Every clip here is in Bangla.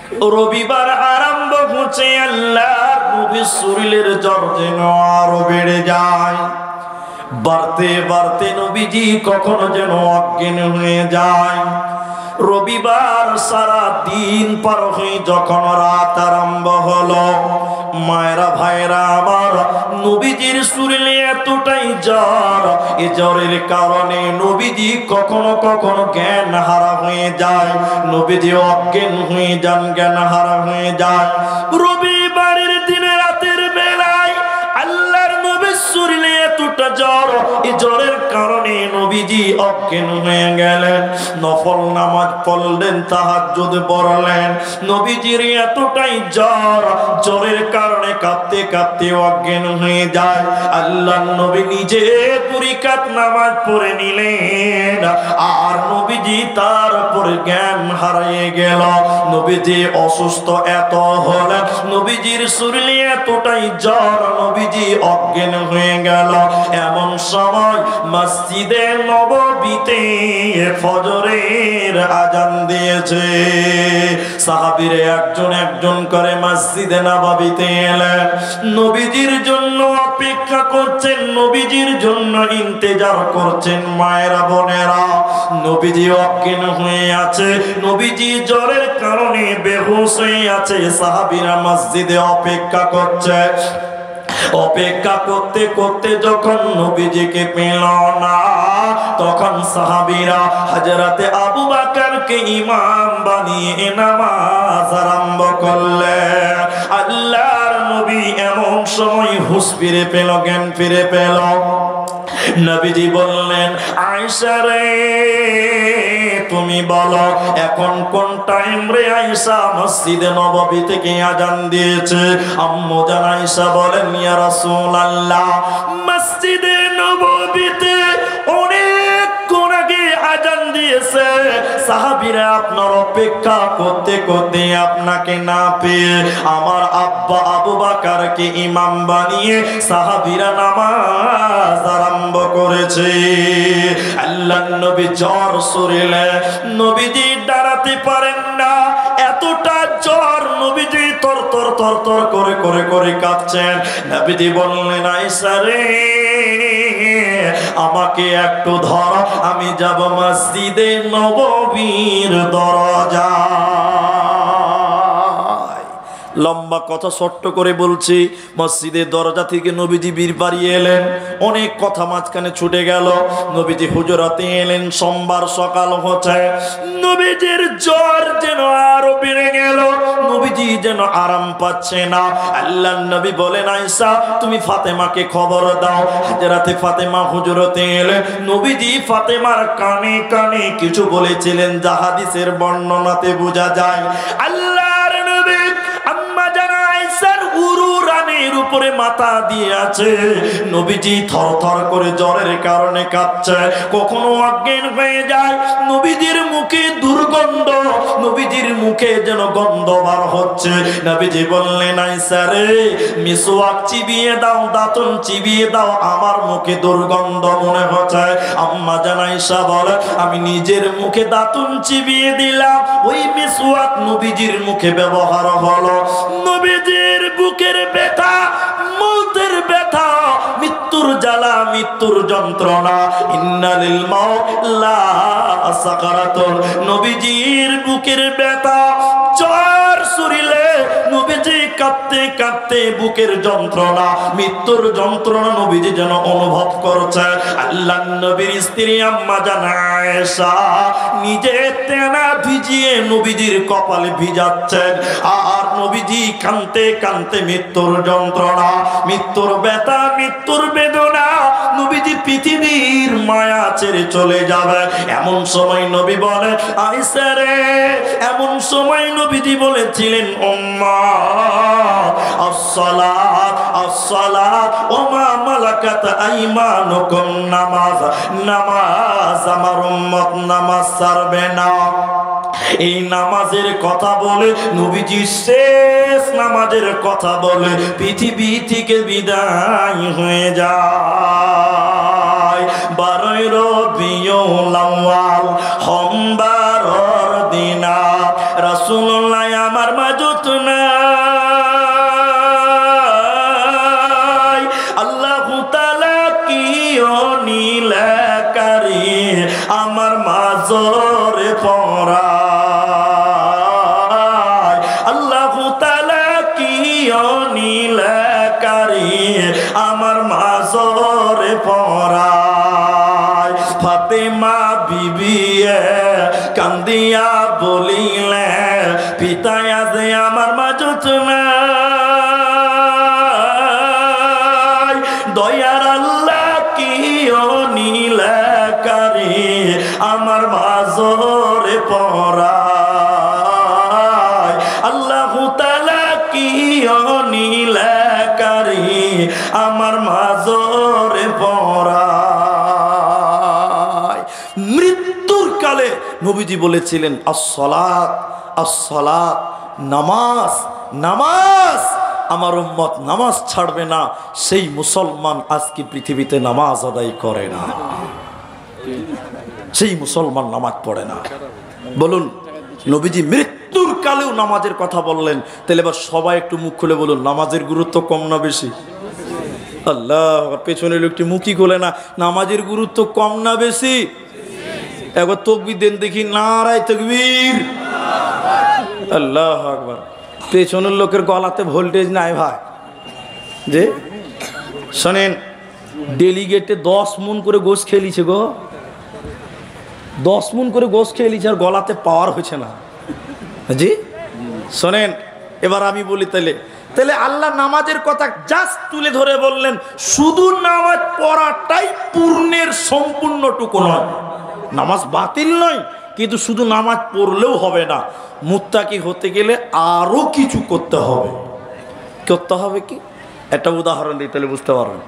রবিবার আরম্ভ হচ্ছে, আল্লাহ নবীর শরীরের জ্বর যেন আরো বেড়ে যায়। বাড়তে বাড়তে নবীজি কখনো যেন অজ্ঞান হয়ে যায়। রবিবার সারা দিন পার হয়ে যখন রাত আরম্ভ হলো, মায়েরা ভাইরা আমার, নবীজির শরীরে এতটাই জ্বর, এ জ্বরের কারণে নবীজি কখনো কখনো জ্ঞান হারা হয়ে যায়, নবীজি অজ্ঞান হয়ে যান, জ্ঞান হারা হয়ে যায়। রবিবারের দিনে রাতের বেলায় আল্লাহর নবীর শরীরে এতটা জ্বর, এই জ্বরের কারণে নবীজি অজ্ঞান হয়ে গেলেন। নফল নামাজ পড়লেন, তাহাজ্জুদ পড়লেন, নবীজির এতটাই জ্বর, জ্বরের কারণে কাঁপতে কাঁপতে অজ্ঞান হয়ে যায়। আল্লাহর নবী নিজে 2 রাকাত নামাজ পড়ে নিলেন, আর নবীজি তারপরে জ্ঞান হারিয়ে গেল। নবীজি অসুস্থ এত হলেন, নবীজির শরীরে এতটাই জ্বর, নবীজি অজ্ঞান হয়ে গেল। এমন সময় মসজিদে নববীতে ফজরের আজান দিয়েছে। সাহাবীরা একজন একজন করে মসজিদে নববীতে এলেন, নবীজির জন্য অপেক্ষা করছেন, নবীজির জন্য ইন্তেজার করছেন। মায়েরা বোনেরা, নবীজি অজ্ঞান হয়ে আছে, নবীজি জ্বরের কারণে বেহুশ হয়ে আছে। সাহাবীরা মসজিদে অপেক্ষা করছে। অপেক্ষা করতে করতে যখন নবীজিকে পেল না, তখন সাহাবীরা হযরতে আবু বকরকে ইমাম বানিয়ে নামাজ আরম্ভ করলেন। আল্লাহর নবী এমন সময় হুঁশ ফিরে পেল, জ্ঞান ফিরে পেল। নবীজি বললেন, আয়েশা রে, তুমি বলো এখন কোন টাইম রে আয়েশা? মসজিদে নববী থেকে আজান দিয়েছে। আম্মু জান আয়েশা বলেন, ইয়া রাসূলুল্লাহ, মসজিদে নববীতে অনেকক্ষণ আগে আজান দিয়েছে। সাহাবীরা আপনার অপেক্ষা করতে করতে আপনাকে না পেয়ে আমার আব্বা আবু বকরকে ইমাম বানিয়ে সাহাবীরা নামাজ আরম্ভ করেছে। আল্লাহর নবী জ্বর শরীরে, নবীজি দাঁড়াতে পারেন না, এতটা জ্বর, নবীজি তর করে করে করে কাঁপছেন। নবীজি বললেন, আয়েশা রে, আমাকে একটু ধর, আমি যাব মসজিদে নববীর দরজায়। লম্বা কথা ছোট্ট করে বলছি, মসজিদের দরজা থেকে নবীজি বীর বাড়িয়ে এলেন। অনেক কথা মাঝখানে ছুটে গেল। নবীজি হুজরাতে এলেন, সোমবার সকাল হচ্ছে। নবীজির জ্বর যেন আরো বেড়ে গেল, নবীজি যেন আরাম পাচ্ছে না। আল্লাহর নবী বলেন, আয়েশা তুমি ফাতেমাকে খবর দাও। হযরতে ফাতেমা হুজরাতে এলেন। নবীজি ফাতেমার কানে কানে কিছু বলেছিলেন, যা হাদিসের বর্ণনাতে বোঝা যায়। আল্লাহর নবী আম্মা জান আয়েশার উরুরানের উপরে মাথা দিয়ে আছে। নবীজি থরথর করে জ্বরের কারণে কাঁপছে, কখনো অজ্ঞান হয়ে যায়। নবীজির মুখে দুর্গন্ধ, নবীজির মুখে যেন গন্ধ বার হচ্ছে। নবীজি বললেন, আয়েশা রে, মিসওয়াক চিবিয়ে দাও, দাঁতন চিবিয়ে দাও, আমার মুখে দুর্গন্ধ মনে হচ্ছে। আম্মা জান আয়েশা বলে, আমি নিজের মুখে দাঁতন চিবিয়ে দিলাম, ওই মিসওয়াক নবীজির মুখে ব্যবহার হলো। নবীজির বুকের ব্যথা, মৌতের ব্যথা, মৃত্যুর জ্বালা, মৃত্যুর যন্ত্রণা, ইন্নালিল মাউত লা সাকারাতুন, নবীজির বুকের ব্যথা, জ্বর শরীরে, নবীজি কাঁপতে কাঁপতে বুকের যন্ত্রণা, মৃত্যুর যন্ত্রণা নবীজি যেন অনুভব করছে। আল্লাহর নবীর স্ত্রী আম্মা জান আয়েশা নিজে তেনা ভিজিয়ে নবীজির কপালে ভিজাচ্ছেন, আর নবীজি কাঁদতে কাঁদতে মৃত্যুর যন্ত্রণা, মৃত্যুর ব্যথা, মৃত্যুর বেদনা, নবীজি পৃথিবীর মায়া ছেড়ে চলে যাবে। এমন সময় নবী বলে, আয়েশা রে, এমন সময় নবীজি বলেছিলেন, উম্মা আসসালাত আসসালাত ওয়া মা মালাকাত আইমানুকুম, নামাজ নামাজ, আমার উম্মত নামাজ ছাড়বে না। এই নামাজের কথা বলে নবীজি শেষ নামাজের কথা বলে পৃথিবী থেকে বিদায় হয়ে যায়। 12 রবিউল আউয়াল সোমবারের দিনা রাসূলুল্লাহ আমার পিতায় আছে আমার মাঝত নাই, দয়ার আল্লাহ কি নীলাকারী আমার মাঝরে পড়ায়, আল্লাহ তাআলা কি নীলাকারী আমার মাঝরে পড়ায়। মৃত্যুর কালে নবীজি বলেছিলেন আসসালাত আসসালাত, নামাজ নামাজ, আমার উম্মত নামাজ ছাড়বে না। সেই মুসলমান আজকে পৃথিবীতে নামাজ আদায় করে না, সেই মুসলমান নামাজ পড়ে না। বলুন, নবীজি মৃত্যুর কালেও নামাজের কথা বললেন, তাহলে এবার সবাই একটু মুখ খুলে বলুন, নামাজের গুরুত্ব কম না বেশি? আল্লাহ, পেছনে লোকটি মুখই খোলে না। নামাজের গুরুত্ব কম না বেশি? একবার তাকবীর দেন দেখি, নারায়ে তাকবীর। আল্লাহু আকবার। পেছনের লোকের গলাতে ভোল্টেজ নাই ভাই। যে শোনেন, ডেলিগেটে 10 মন করে গোশ খেলিছে গো, 10 মন করে গোশ খেলিছে, আর গলাতে পাওয়ার হয়েছে না। জি শোনেন, এবার আমি বলি, তাহলে আল্লাহ নামাজের কথা জাস্ট তুলে ধরে বললেন, শুধু নামাজ পড়াটাই পূর্ণের সম্পূর্ণটুকু নয়। নামাজ বাতিল নয়, কিন্তু শুধু নামাজ পড়লেও হবে না। মুত্তাকি হতে গেলে আরো কিছু করতে হবে। কি? একটা উদাহরণ দিই, তাহলে বুঝতে পারবেন।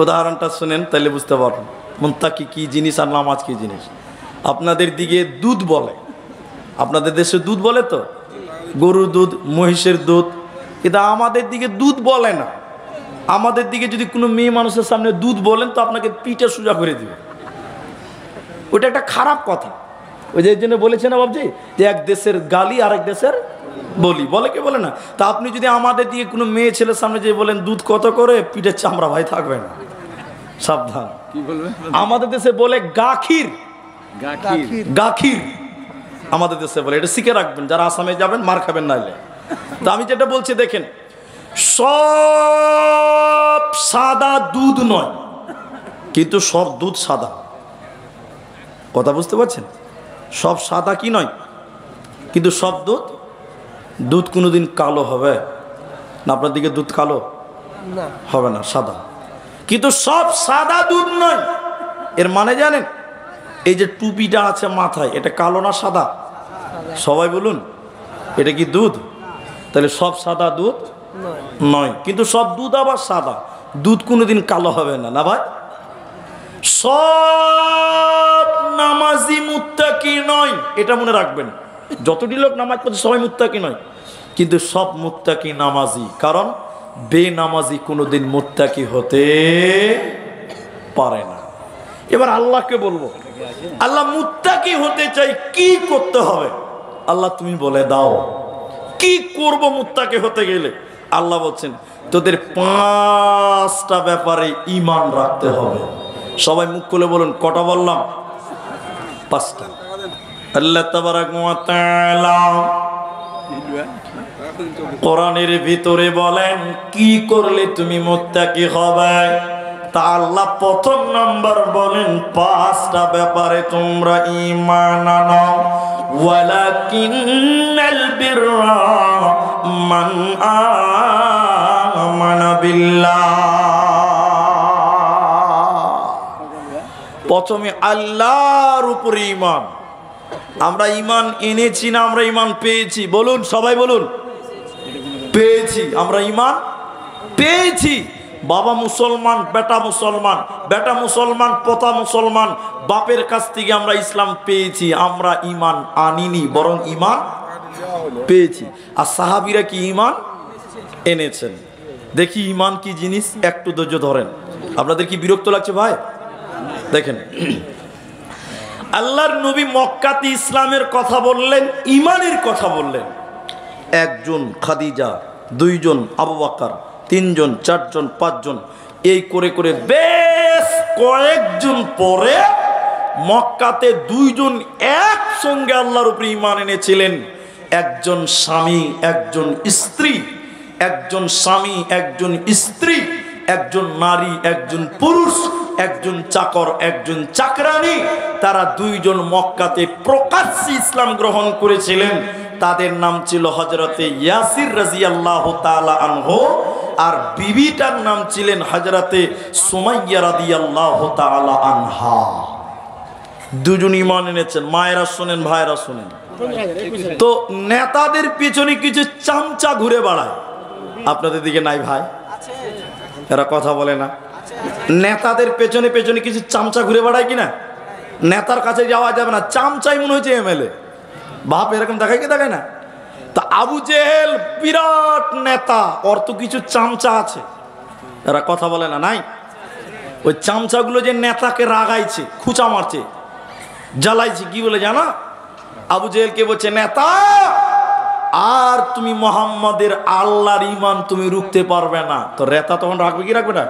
উদাহরণটা শুনেন, তাহলে বুঝতে পারবেন মুত্তাকি কি জিনিস আর নামাজ কি জিনিস। আপনাদের দিকে দুধ বলে, আপনাদের দেশে দুধ বলে তো, গরুর দুধ, মহিষের দুধ, কিন্তু আমাদের দিকে দুধ বলে না। আমাদের দিকে যদি কোনো মেয়ে মানুষের সামনে দুধ বলেন, তো আপনাকে পিঠে সোজা করে দিবে। ওটা একটা খারাপ কথা। ওই যে জন্য বলেছে না বাবজি, যে এক দেশের গালি আর এক দেশের বলি, বলে কে বলে না। তা আপনি যদি আমাদের দিকে কোনো মেয়ে ছেলের সামনে যে বলেন দুধ কত করে, পিঠের চামড়া ভাই থাকবে না, সাবধান। আমাদের দেশে বলে গাখির, গাখির আমাদের দেশে বলে, এটা শিখে রাখবেন, যারা আসামে যাবেন মার খাবেন নাইলে। তা আমি যেটা বলছি দেখেন, সব সাদা দুধ নয়, কিন্তু সব দুধ সাদা। কথা বুঝতে পারছেন? সব সাদা কি নয়, কিন্তু সব দুধ কোনোদিন কালো হবে না। আপনার দিকে দুধ কালো হবে না, সাদা। কিন্তু সব সাদা দুধ নয়। এর মানে জানেন? এই যে টুপিটা আছে মাথায়, এটা কালো না সাদা? সবাই বলুন, এটা কি দুধ? তাহলে সব সাদা দুধ নয়, কিন্তু সব দুধ আবার সাদা। দুধ কোনোদিন কালো হবে না, না ভাই? সব নামাজি মুত্তাকি নয়, এটা মনে রাখবেন। যতটি লোক নামাজ পড়ছে সবাই মুত্তাকি নয়, কিন্তু সব মুত্তাকি নামাজি। কারণ বেনামাজি কোনোদিন মুত্তাকি হতে পারে না। এবার আল্লাহকে বলবো, আল্লাহ মুত্তাকি হতে চাই, কি করতে হবে? আল্লাহ তুমি বলে দাও, কি করব মুত্তাকি হতে গেলে? আল্লাহ বলছেন, তোদের 5টা ব্যাপারে ঈমান রাখতে হবে। সবাই মুখ খুলে বলুন, কটা বললাম? 5টা। আল্লাহ তাবারাক ওয়া তাআলা কোরআনের ভিতরে বলেন, কি করলে তুমি মুত্তাকি হবে? তা আল্লাহ প্রথম নাম্বার বলেন, 5টা ব্যাপারে তোমরা ঈমান আনো। ওয়ালাকিন্নাল বিররা মান আমানা বিল্লাহ। প্রথমে আল্লাহর উপরে ঈমান। আমরা ঈমান এনেছি না আমরা ঈমান পেয়েছি? বলুন, সবাই বলুন, পেয়েছি। আমরা ঈমান পেয়েছি। বাবা মুসলমান, বেটা মুসলমান, বেটা মুসলমান, পোতা মুসলমান, বাপের কাছ থেকে আমরা ইসলাম পেয়েছি। আমরা ঈমান আনিনি, বরং ঈমান পেয়েছি। আর সাহাবীরা কি ঈমান এনেছেন? দেখি ঈমান কি জিনিস, একটু ধৈর্য ধরেন। আপনাদের কি বিরক্ত লাগছে ভাই? দেখেন, আল্লাহর নবী মক্কাতে ইসলামের কথা বললেন, ঈমানের কথা বললেন। 1 খাদিজা, 2 আবু বকর, 3 4 5 এই করে করে বেশ কয়েকজন পরে মক্কাতে 2 একসঙ্গে আল্লাহর উপরে ঈমান এনেছিলেন। 1 স্বামী 1 স্ত্রী, 1 স্বামী 1 স্ত্রী, 1 নারী 1 পুরুষ, 1 চাকর 1 চাকরানী। তারা 2 মক্কাতে প্রকাশ্যে ইসলাম গ্রহণ করেছিলেন। তাদের নাম ছিল হযরতে ইয়াসির রাদিয়াল্লাহু তাআলা আনহু, আর বিবিটার নাম ছিলেন হযরতে সুমাইয়া রাদিয়াল্লাহু তাআলা আনহা। দুজন ঈমান এনেছেন। মায়েরা শুনেন, ভাইরা শুনেন। তো নেতাদের পিছনে কিছু চামচা ঘুরে বেড়ায়, আপনাদের দিকে নাই ভাই? এরা কথা বলে না। নেতাদের পেছনে পেছনে কিছু চামচা ঘুরে বেড়ায় কিনা? নেতার কাছে যাওয়া যাবে না, চামচাই মনে হচ্ছে এমএলএ। বাপ এরকম দেখায় কি দেখায় না? তা আবু জেহেল বিরাট নেতা, ওর তো কিছু চামচা আছে। এরা কথা বলে না, নাই? ওই চামচাগুলো যে নেতাকে রাগাইছে, খুচা মারছে, জ্বালাইছে, কি বলে জানা? আবু জেহেলকে বলছে, নেতা আর তুমি মোহাম্মদের আল্লাহর ঈমান তুমি রুখতে পারবে না। তো নেতা তখন রাখবে কি রাখবে না?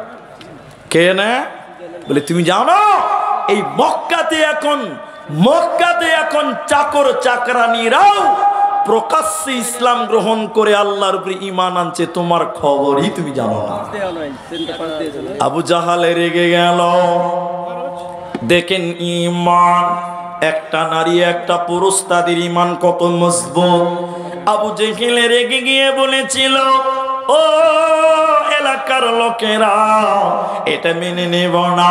কে না বলে, তুমি জানো এই মক্কাতে এখন চাকর চাকরানিরাও প্রকাশ্যে ইসলাম গ্রহণ করে আল্লাহর উপরে ঈমান আনছে, তোমার খবরই তুমি জানো না। আবু জাহালে রেগে গেল। দেখেন ঈমান, একটা নারী একটা পুরুষ, তাদের ঈমান কত মজবুত। আবু জেহেল রেগে গিয়ে বলেছিল, ও এলাকার লোকেরা, এটা মেনে নেব না।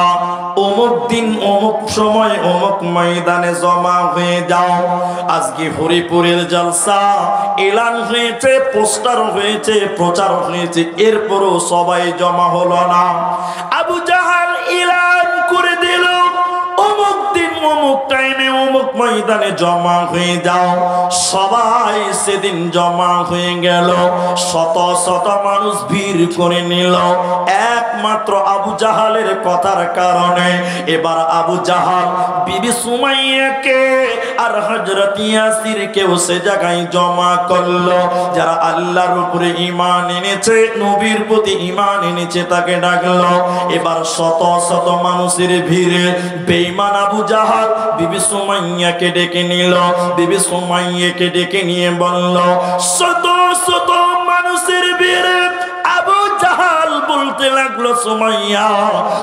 অমুক দিন অমুক সময় অমুক ময়দানে জমা হয়ে যাও। আজকে হরিপুরের জলসা এলান হয়েছে, পোস্টার হয়েছে, প্রচার হয়েছে, এরপরও সবাই জমা হলো না। আবু জাহাল এলান করে দিল, অমুক দিন অমুক টাইমে অমুক ময়দানে জমা হয়ে যাও। সবাই সেদিন জমা হয়ে গেল। শত শত মানুষ ভিড় করে নিল একমাত্র আবু জাহালের কথার কারণে। এবার আবু জাহাল বিবি সুমাইয়াকে আর হযরত ইয়াসিরকেও সে জায়গায় জমা করলো। যারা আল্লাহর উপরে ঈমান এনেছে, নবীর প্রতি ঈমান এনেছে, তাকে ডাকলো। এবার শত শত মানুষের ভিড়ে বেঈমান আবু জাহাল বিবি সুমাইয়াকে ডেকে নিল। বিবি সুমাইয়াকে ডেকে নিয়ে বলল, শত শত মানুষের ভিড়ে আবু জাহাল বলতে লাগলো, সুমাইয়া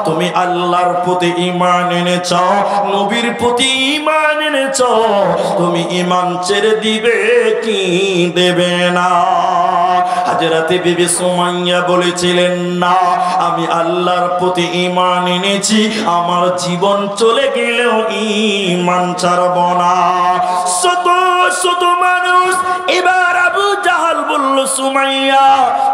তুমি আল্লাহর প্রতি ঈমান এনেছ, নবীর প্রতি ঈমান এনেছ, তুমি ঈমান ছেড়ে দিবে কি দেবে না? হযরতে বিবি সুমাইয়া বলেছিলেন, না, আমি আল্লাহর প্রতি ঈমান এনেছি, আমার জীবন চলে গেলেও ঈমান ছাড়ব না। শত শত মানুষ। এবার আবু জাহাল বলল, সুমাইয়া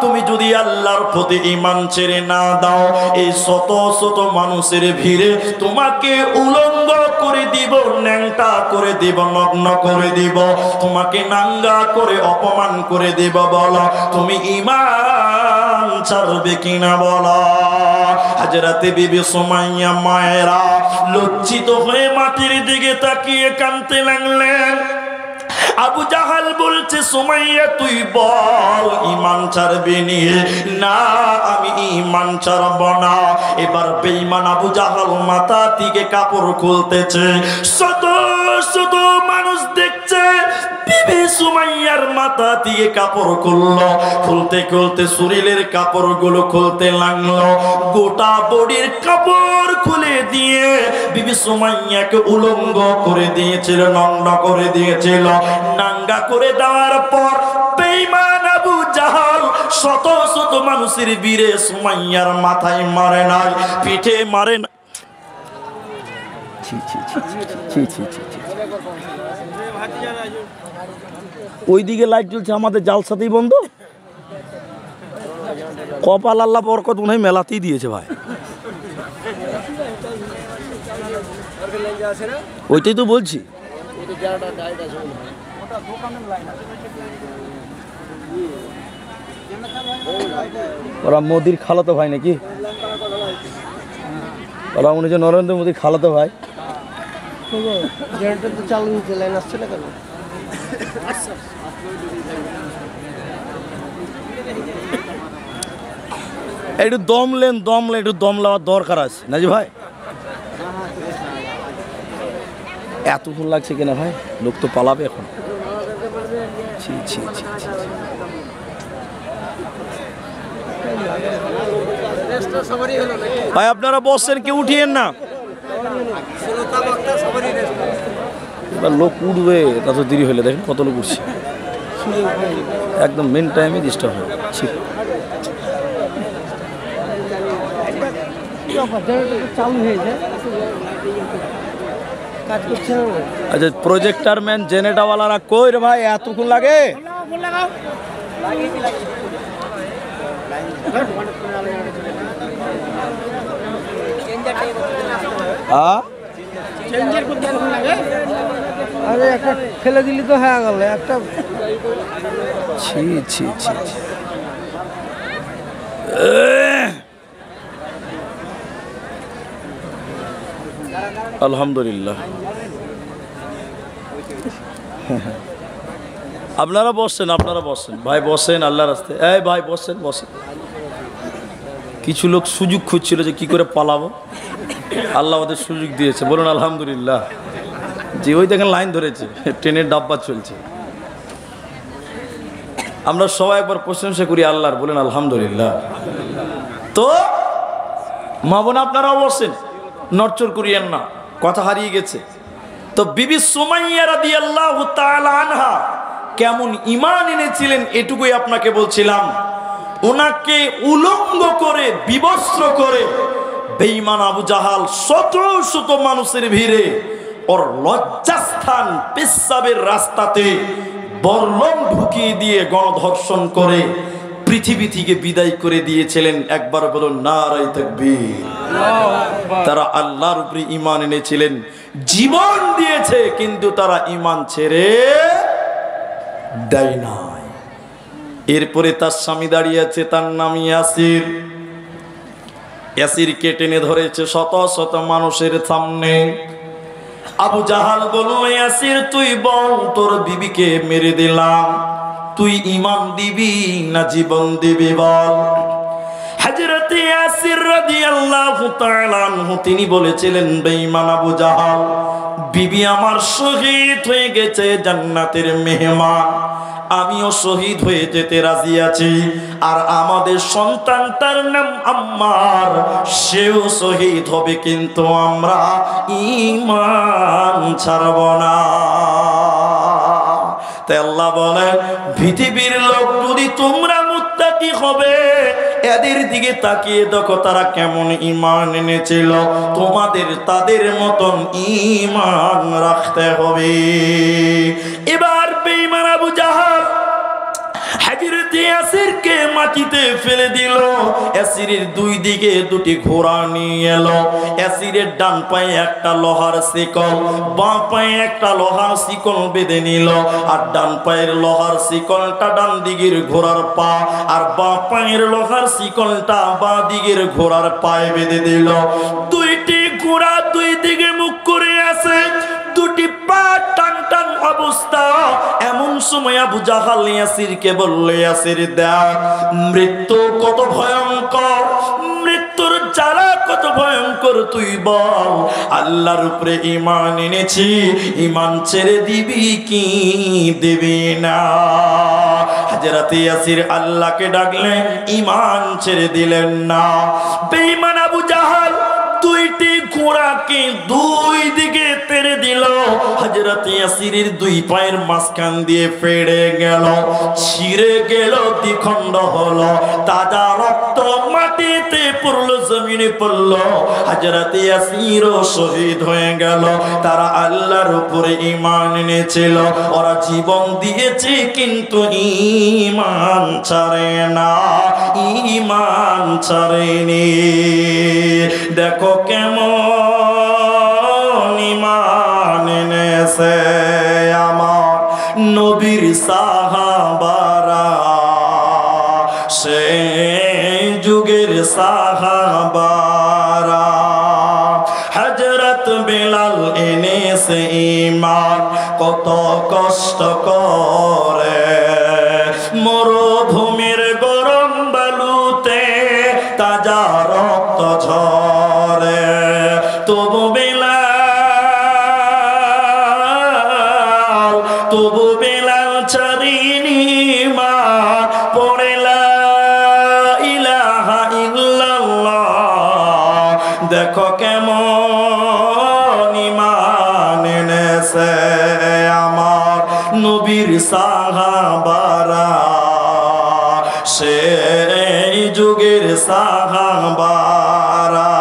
তুমি যদি আল্লাহর প্রতি ঈমান ছেড়ে না দাও, এই শত শত মানুষের ভিড়ে তোমাকে উলঙ্গ করে দিব, ন্যাংটা করে দিব, নগ্ন করে দিব, তোমাকে নাঙ্গা করে অপমান করে দিব। বলো তুমি ঈমান ছাড়বে কিনা বলো? হযরতে বিবি সুমাইয়া মায়েরা লজ্জিত হয়ে মাটির দিকে তাকিয়ে কাঁদতে লাগলেন। আবু জাহাল বলছে, সুমাইয়া তুই বল ঈমান ছাড়বি নি? না, আমি ঈমান ছাড়ব না। এবার বেঈমান আবু জাহাল মাথা থেকে কাপড় খুলতেছে। শত শত মানুষ দেখছে বিবি সুমাইয়ার মাথা থেকে কাপড় খুললো। খুলতে খুলতে শরীরের কাপড়গুলো খুলতে লাগলো। গোটা বডির কাপড় খুলে দিয়ে বিবি সুমাইয়াকে উলঙ্গ করে দিয়েছিল, নগ্ন করে দিয়েছিল। নাঙ্গা করে দেওয়ার পর বেঈমান আবু জাহাল শত শত মানুষের বীরে সুমাইয়ার মাথায় মারে নাই, পিঠে মারে না। ওইদিকে লাইট জ্বলছে, আমাদের জালসাতেই বন্ধ। কপাল আল্লাহ বরকত মনে হয় মেলাতেই দিয়েছে ভাই। ওইটাই তো বলছি। ওরা মোদির খালাতো ভাই নাকি? ওরা মনে হচ্ছে নরেন্দ্র মোদির খালাতো ভাই। একটু দমলেন, একটু দম নেওয়ার দরকার আছে না জি ভাই? এতক্ষণ লাগছে কিনা ভাই? লোক তো পালাবে এখন। ভাই আপনারা বসছেন, কেউ উঠিয়েন না। এবার লোক উঠবে, তা তো দেরি হলে দেখেন কত লোক উঠছে। একদম মেন টাইমে ডিস্টার্ব হয়। ঠিক চালু হয়ে যায়, কাজ করছে না। আচ্ছা, প্রজেক্টার ম্যান জেনেটাওয়ালারা কই রে ভাই, এতক্ষণ লাগে? আরে একটা ফেলে দিলি তো হয়ে গেল একটা। ছি ছি ছি ছি। আলহামদুলিল্লাহ। আপনারা বসছেন, আপনারা বসছেন ভাই, বসেন আল্লাহর রাস্তায়। এই ভাই বসেন, বসেন। কিছু লোক সুযোগ খুঁজছিল যে কি করে পালাবো, আল্লাহ ওদের সুযোগ দিয়েছে, বলুন আলহামদুলিল্লাহ। যে ওই দেখেন লাইন ধরেছে, ট্রেনের ডাব্বা চলছে। আমরা সবাই একবার প্রশংসা করি আল্লাহর, বলেন আলহামদুলিল্লাহ। তো মা বোন আপনারাও বসেন, নড়চড় করিয়েন না, কথা হারিয়ে গেছে। তো বিবি সুমাইয়া রাদিয়াল্লাহু তাআলা আনহা কেমন ঈমান এনেছিলেন এটুকুই আপনাকে বলছিলাম। ওনাকে উলঙ্গ করে, বিবস্ত্র করে বেঈমান আবু জাহাল শত শত মানুষের ভিড়ে ওর লজ্জাস্থান পেশাবের রাস্তাতে বর্লম ঢুকিয়ে দিয়ে গণধর্ষণ করে পৃথিবী থেকে বিদায় করে দিয়েছিলেন। একবার বলুন নারায়ে তাকবীর। তারা আল্লাহর উপরে ঈমান এনেছিলেন, জীবন দিয়েছে, কিন্তু তারা ঈমান ছেড়ে দেয় নাই। এরপরে তার স্বামী দাঁড়িয়ে আছে, তার নাম ইয়াসির। ইয়াসিরকে টেনে ধরেছে শত শত মানুষের সামনে। আবু জাহাল বলল, ইয়াসির তুই বল, তোর বিবিকে মেরে দিলাম, তুই ঈমান দিবি না জীবন দিবি বল। হযরত ইয়াসির রাদিয়াল্লাহু তাআলা আনহু তিনি বলেছিলেন, বেঈমান আবু জাহাল, বিবি আমার শহীদ হয়ে গেছে, জান্নাতের মেহমান, আমিও শহীদ হয়ে যেতে রাজি আছি। আর আমাদের সন্তানটার নাম আম্মার, সেও শহীদ হবে, কিন্তু আমরা ঈমান ছাড়ব না। তাই আল্লাহ বলেন, পৃথিবীর লোক যদি তোমরা মুত্তাকি হবে, এদের দিকে তাকিয়ে দেখো তারা কেমন ঈমান এনেছিল, তোমাদের তাদের মতন ঈমান রাখতে হবে। এবার বেঈমান আবু জাহাল হযরত ইয়াসিরকে মাটিতে ফেলে দিল। ইয়াসিরের দুই দিকে দুটি ঘোড়া নিয়ে এলো। ইয়াসিরের ডান পায়ে একটা লোহার শিকল, বাঁ পায়ে একটা লোহার শিকল বেঁধে নিল। আর ডান পায়ের লোহার শিকলটা ডান দিকের ঘোড়ার পা, আর বাঁ পায়ের লোহার শিকলটা বাঁ দিকের ঘোড়ার পায়ে বেঁধে দিল। দুইটি ঘোড়া দুই দিকে মুখ করে আছে, দুটি পা টান টান অবস্থা। এমন সময় আবু জাহাল ইয়াসিরকে বলল, ইয়াসির দেখ মৃত্যু কত ভয়ঙ্কর, মৃত্যুর জ্বালা কত ভয়ঙ্কর, তুই বল আল্লাহর উপরে ঈমান এনেছি, ঈমান ছেড়ে দিবি কি দিবি না? হযরত ইয়াসির আল্লাহকে ডাকলেন, ঈমান ছেড়ে দিলেন না। বেঈমান আবু জাহাল দুইটি ঘোড়াকে দুই দিকে তেড়ে দিল। হযরত ইয়াসিরের দুই পায়ের মাঝখান দিয়ে ফেড়ে গেল, ছিঁড়ে গেল, দ্বিখণ্ড হলো, তাজা রক্ত মাটিতে পড়লো, জমিনে পড়লো। হযরত ইয়াসিরও শহীদ হয়ে গেল। তারা আল্লাহর উপরে ঈমান এনেছিল, ওরা জীবন দিয়েছে, কিন্তু ঈমান ছাড়ে না, ঈমান ছাড়েনি। দেখো কেমন ঈমান এনেছে আমার নবীর সাহাবারা, সে যুগের সাহাবারা। হযরত বেলাল এনেছে ঈমান কত কষ্ট করে, মরুভূমির গরম বালুতে তাজা রক্ত ঝরে, তবু বেলাল ছাড়িনি ঈমান, পড়ে লা ইলাহা ইল্লাল্লাহ। দেখো কেমন ঈমান এনেছে আমার নবীর সাহাবা। যুগের সাহাবারা,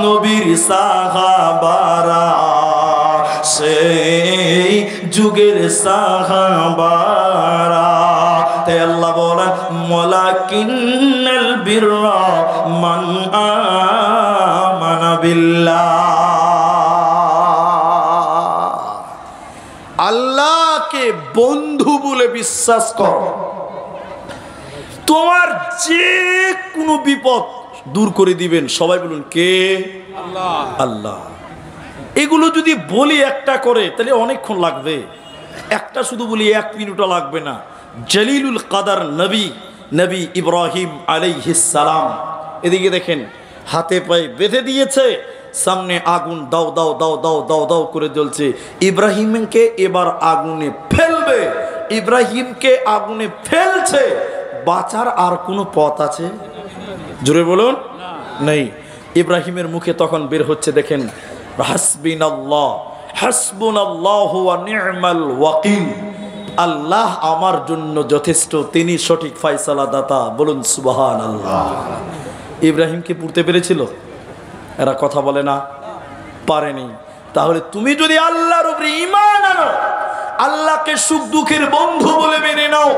নবীর সাহাবারা, সেই যুগের সাহাবারা। তাই আল্লাহ বলেন ওয়ালাকিন্নাল বিররা মান আমানা বিল্লাহ। আল্লাহকে বন্ধু বলে বিশ্বাস কর, তোমার যে কোনো বিপদ দূর করে দিবেন। সবাই বলুন কে? আল্লাহ। আল্লাহ। এগুলো যদি বলি একটা করে তাহলে অনেকক্ষণ লাগবে, একটা শুধু বলি 1 মিনিটও লাগবে না। জলিলুল কাদার নবী নবী ইব্রাহিম আলাইহিস সালাম, এদিকে দেখেন হাতে পায়ে বেঁধে দিয়েছে, সামনে আগুন দাও দাও দাও দাও দাও দাও করে জ্বলছে। ইব্রাহিমকে এবার আগুনে ফেলবে, ইব্রাহিমকে আগুনে ফেলছে। বাঁচার আর কোনো পথ আছে? জোরে বলুন নেই। ইব্রাহিমের মুখে তখন বের হচ্ছে, দেখেন হাসবিনাল্লাহ হাসবুনাল্লাহু ওয়া নি'মাল ওয়াকিল, আল্লাহ আমার জন্য যথেষ্ট, তিনি সঠিক ফয়সালা দাতা। বলুন সুবহানাল্লাহ। ইব্রাহিমকে পুড়তে পেরেছিল? এরা কথা বলে না, পারেনি। তাহলে তুমি যদি আল্লাহর উপরে ঈমান আনো, আল্লাহকে সুখ দুঃখের বন্ধু বলে মেনে নাও,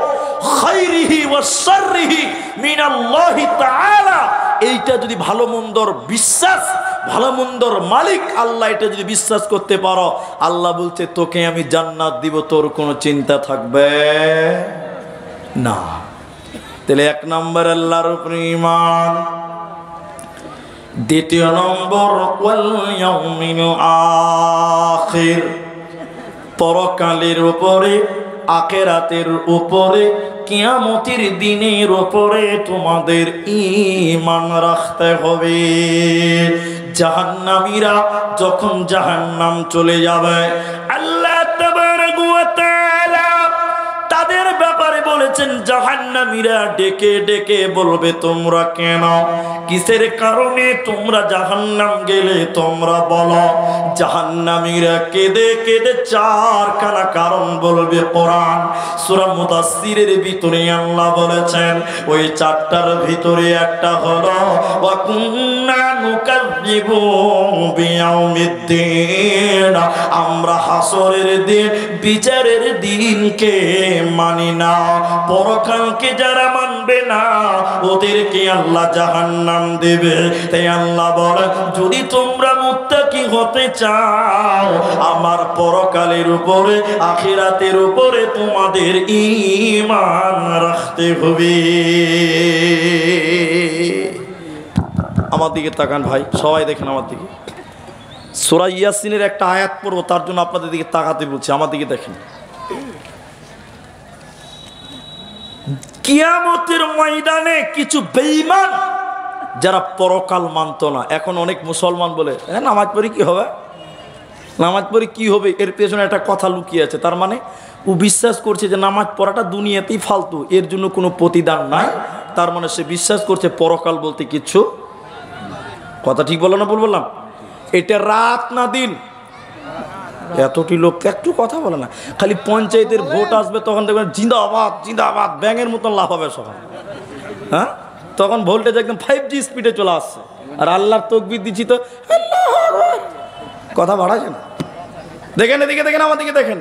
খাইরিহি ওয়া শাররিহি মিনাল্লাহি তাআলা, এইটা যদি ভালো মন্দর বিশ্বাস, ভালো মন্দর মালিক আল্লাহ, এটা যদি বিশ্বাস করতে পারো, আল্লাহ বলছে তোকে আমি জান্নাত দিব, তোর কোনো চিন্তা থাকবে না। তাহলে 1 নম্বর আল্লাহর উপরে ঈমান, দ্বিতীয় নম্বর ওয়াল ইয়াউমিল আখির, পরকালের উপরে, আখিরাতের উপরে, কিয়ামতের দিনের উপরে তোমাদের ঈমান রাখতে হবে। জাহান্নামীরা যখন জাহান্নাম চলে যাবে, আল্লাহ তাবারাক ওয়া তাআলা তাদের ব্যাপারে বলেছেন, জাহান্নামীরা ডেকে ডেকে বলবে তোমরা কেন, কিসের কারণে তোমরা জাহান্নাম গেলে তোমরা বলো। জাহান্নামীরা কেঁদে কেঁদে 4খানা কারণ বলবে। কোরআন সূরা মুদাসসিরের ভিতরে আল্লাহ বলেছেন, ওই 4টার ভিতরে একটা হলো ওয়া কুন্না নুকাযযিবু বিয়াউমিদ্দিন, আমরা হাসরের দিন, বিচারের দিনকে মানি না। পরকালকে যারা মানবে না ওদেরকে আল্লাহ জাহান্নাম দেবে। তাই আল্লাহ বলে, যদি তোমরা মুত্তাকি হতে চাও, আমার পরকালের উপরে, আখিরাতের উপরে তোমাদের ঈমান রাখতে হবে। আমার দিকে তাকান ভাই, সবাই দেখেন আমার দিকে। সূরা ইয়াসিনের একটা আয়াত পড়বো, তার জন্য আপনাদের দিকে তাকাতে বলছি। আমার দিকে দেখেন। কিয়ামতের ময়দানে কিছু বেঈমান যারা পরকাল মানত না, এখন অনেক মুসলমান বলে নামাজ পড়ি কি হবে, নামাজ পড়ি কি হবে, এর পেছনে একটা কথা লুকিয়ে আছে। তার মানে ও বিশ্বাস করছে যে নামাজ পড়াটা দুনিয়াতেই ফালতু, এর জন্য কোনো প্রতিদান নাই। তার মানে সে বিশ্বাস করছে পরকাল বলতে কিচ্ছু। কথা ঠিক বললাম না ভুল বললাম? এটা রাত না দিন? এতটি লোক একটু কথা বলে না, খালি পঞ্চায়েতের ভোট আসবে তখন দেখবেন জিন্দাবাদ জিন্দাবাদ ব্যাঙের মতন লাভ হবে সকাল। হ্যাঁ, তখন ভোল্টেজ একদম 5G স্পিডে চলে আসছে। আর আল্লাহর তাকবীর দিচ্ছি তো কথা বাড়াচ্ছে না। দেখেন এদিকে দেখেন, আমার দিকে দেখেন।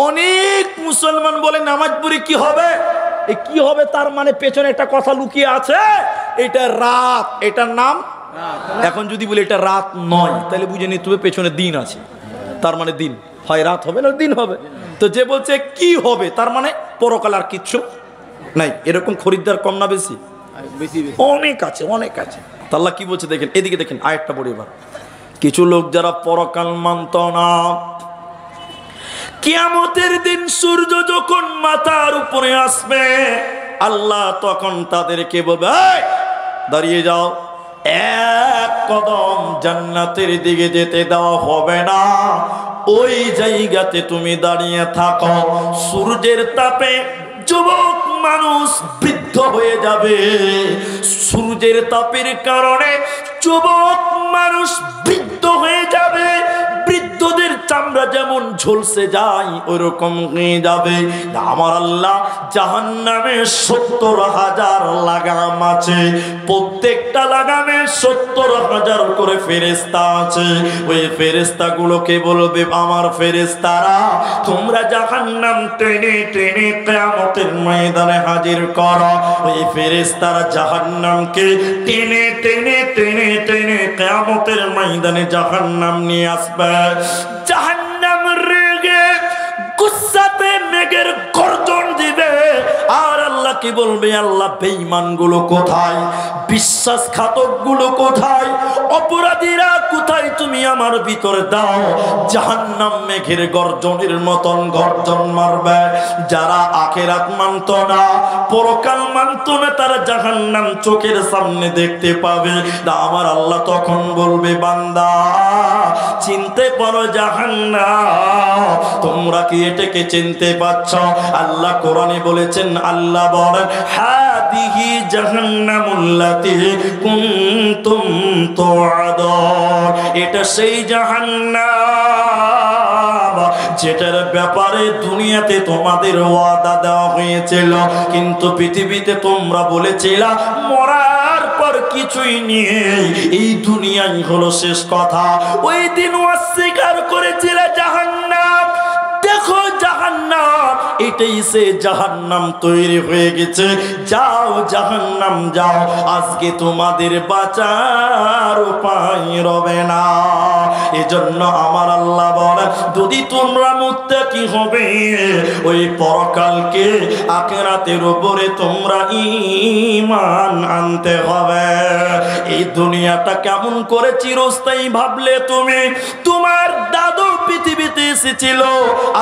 অনেক মুসলমান বলে নামাজ পড়ি কি হবে, এই কি হবে তার মানে পেছনে একটা কথা লুকিয়ে আছে। এটা রাত, এটার নাম। এখন যদি বলি এটা রাত নয়, তাহলে বুঝে নিতে হবে পেছনে দিন আছে। তার মানে দিন হয় রাত হবে না দিন হবে। তো যে বলছে কি হবে তার মানে পরকাল আর কিচ্ছু নাই। এরকম খরিদ্দার কম না বেশি? অনেক আছে, অনেক আছে। আল্লাহ কি বলছে দেখেন, এদিকে দেখেন আয়াতটা পড়ি এবার। কিছু লোক যারা পরকাল মানত না, কিয়ামতের দিন সূর্য যখন মাথার উপরে আসবে, আল্লাহ তখন তাদেরকে বলবে দাঁড়িয়ে যাও, 1 কদম জান্নাতের দিকে যেতে দেওয়া হবে না, ওই জায়গাতে তুমি দাঁড়িয়ে থাকো। সূর্যের তাপে যুবক মানুষ বৃদ্ধ হয়ে যাবে, সূর্যের তাপের কারণে যুবক মানুষ বৃদ্ধ হয়ে যাবে, বৃদ্ধদের চামড়া আমরা যেমন ঝলসে যাই ওইরকম হয়ে যাবে। আমার আল্লাহ জাহান্নামে 70,000 লাগাম আছে, প্রত্যেকটা লাগামে 70,000 করে ফেরেশতা আছে। ওই ফেরেশতাগুলোকে বলবে আমার ফেরেশতারা তোমরা জাহান্নাম টেনে টেনে কিয়ামতের ময়দানে হাজির করো। ওই ফেরেশতারা জাহান্নামকে টেনে টেনে টেনে টেনে কিয়ামতের ময়দানে জাহান্নাম নিয়ে আসবে। জাহান্নাম রেগে গুসাতে মেঘের গর্জন দিবে। আর আল্লাহ কি বলবে, আল্লাহ বেঈমান গুলো কোথায়, বিশ্বাসঘাতক গুলো কোথায়, অপরাধীরা কোথায়, তুমি আমার ভিতরে দাও। জাহান্নাম মেঘের গর্জনের মতন গর্জন মারবে। যারা আখিরাত মানত না, পরকাল মানত না, তারা জাহান্নাম চোখের সামনে দেখতে পাবে। আমার আল্লাহ তখন বলবে বান্দা চিনতে পারো জাহান্নাম, তোমরা কি এটাকে চিনতে পারছ? আল্লাহ কোরআনে বলেছেন, আল্লাহ বলেন হাদিহি জাহান্নামুল্লাতী কুনতুম তুআদুন, এটা সেই জাহান্নাম যেটার ব্যাপারে দুনিয়াতে তোমাদের ওয়াদা দেওয়া হয়েছিল, কিন্তু পৃথিবীতে তোমরা বলেছিলা মরার পর কিছুই নেই, এই দুনিয়াই হলো শেষ কথা। ওই দিন অস্বীকার করেছিল জাহান্নাম। দেখো জাহান্নাম, এটাই সে জাহান্নাম তৈরি হয়ে গেছে। যাও জাহান্নাম যাও, আজকে তোমাদের বাঁচার উপায় রবে না। এজন্য আমার আল্লাহ বলে যদি তোমরা মুত্তাকি হবে, ওই পরকালকে আখিরাতের উপরে তোমরা ঈমান আনতে হবে। এই দুনিয়াটা কেমন করে চিরস্থায়ী ভাবলে তুমি? তোমার দাদু পৃথিবীতে এসেছিল,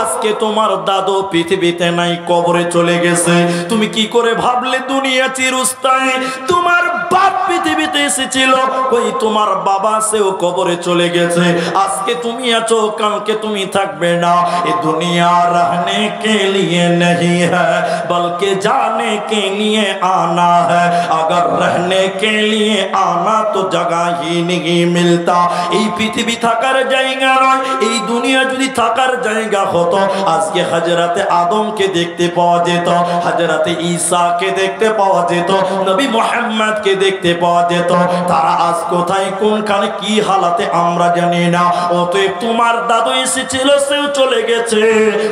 আজকে তোমার দাদু পৃথিবীতে নাই, কবরে চলে গেছে। তুমি কি করে ভাবলে দুনিয়া চিরস্থায়ী? তোমার বাপ পৃথিবীতে এসেছিল, ওই তোমার বাবা সেও কবরে চলে গেছে। আজকে তুমি আছো, কালকে তুমি থাকবে না। ये दुनिया रहने के लिए नहीं है, बल्कि जाने के लिए आना है। अगर रहने के लिए आना तो जगह ही नहीं मिलता। এই পৃথিবী থাকার জায়গা নয়, এই দুনিয়া যদি থাকার জায়গা হতো আজকে হযরতে আদমকে দেখতে পাওয়া যেত, হযরতে ঈসাকে দেখতে পাওয়া যেত, নবী মুহাম্মদকে দেখতে পাওয়া যেত। তারা আজ কোথায় কোনখানে কি হালাতে আমরা জানি না। অতএব তোমার দাদু এসেছিল, সেও চলে গেছে।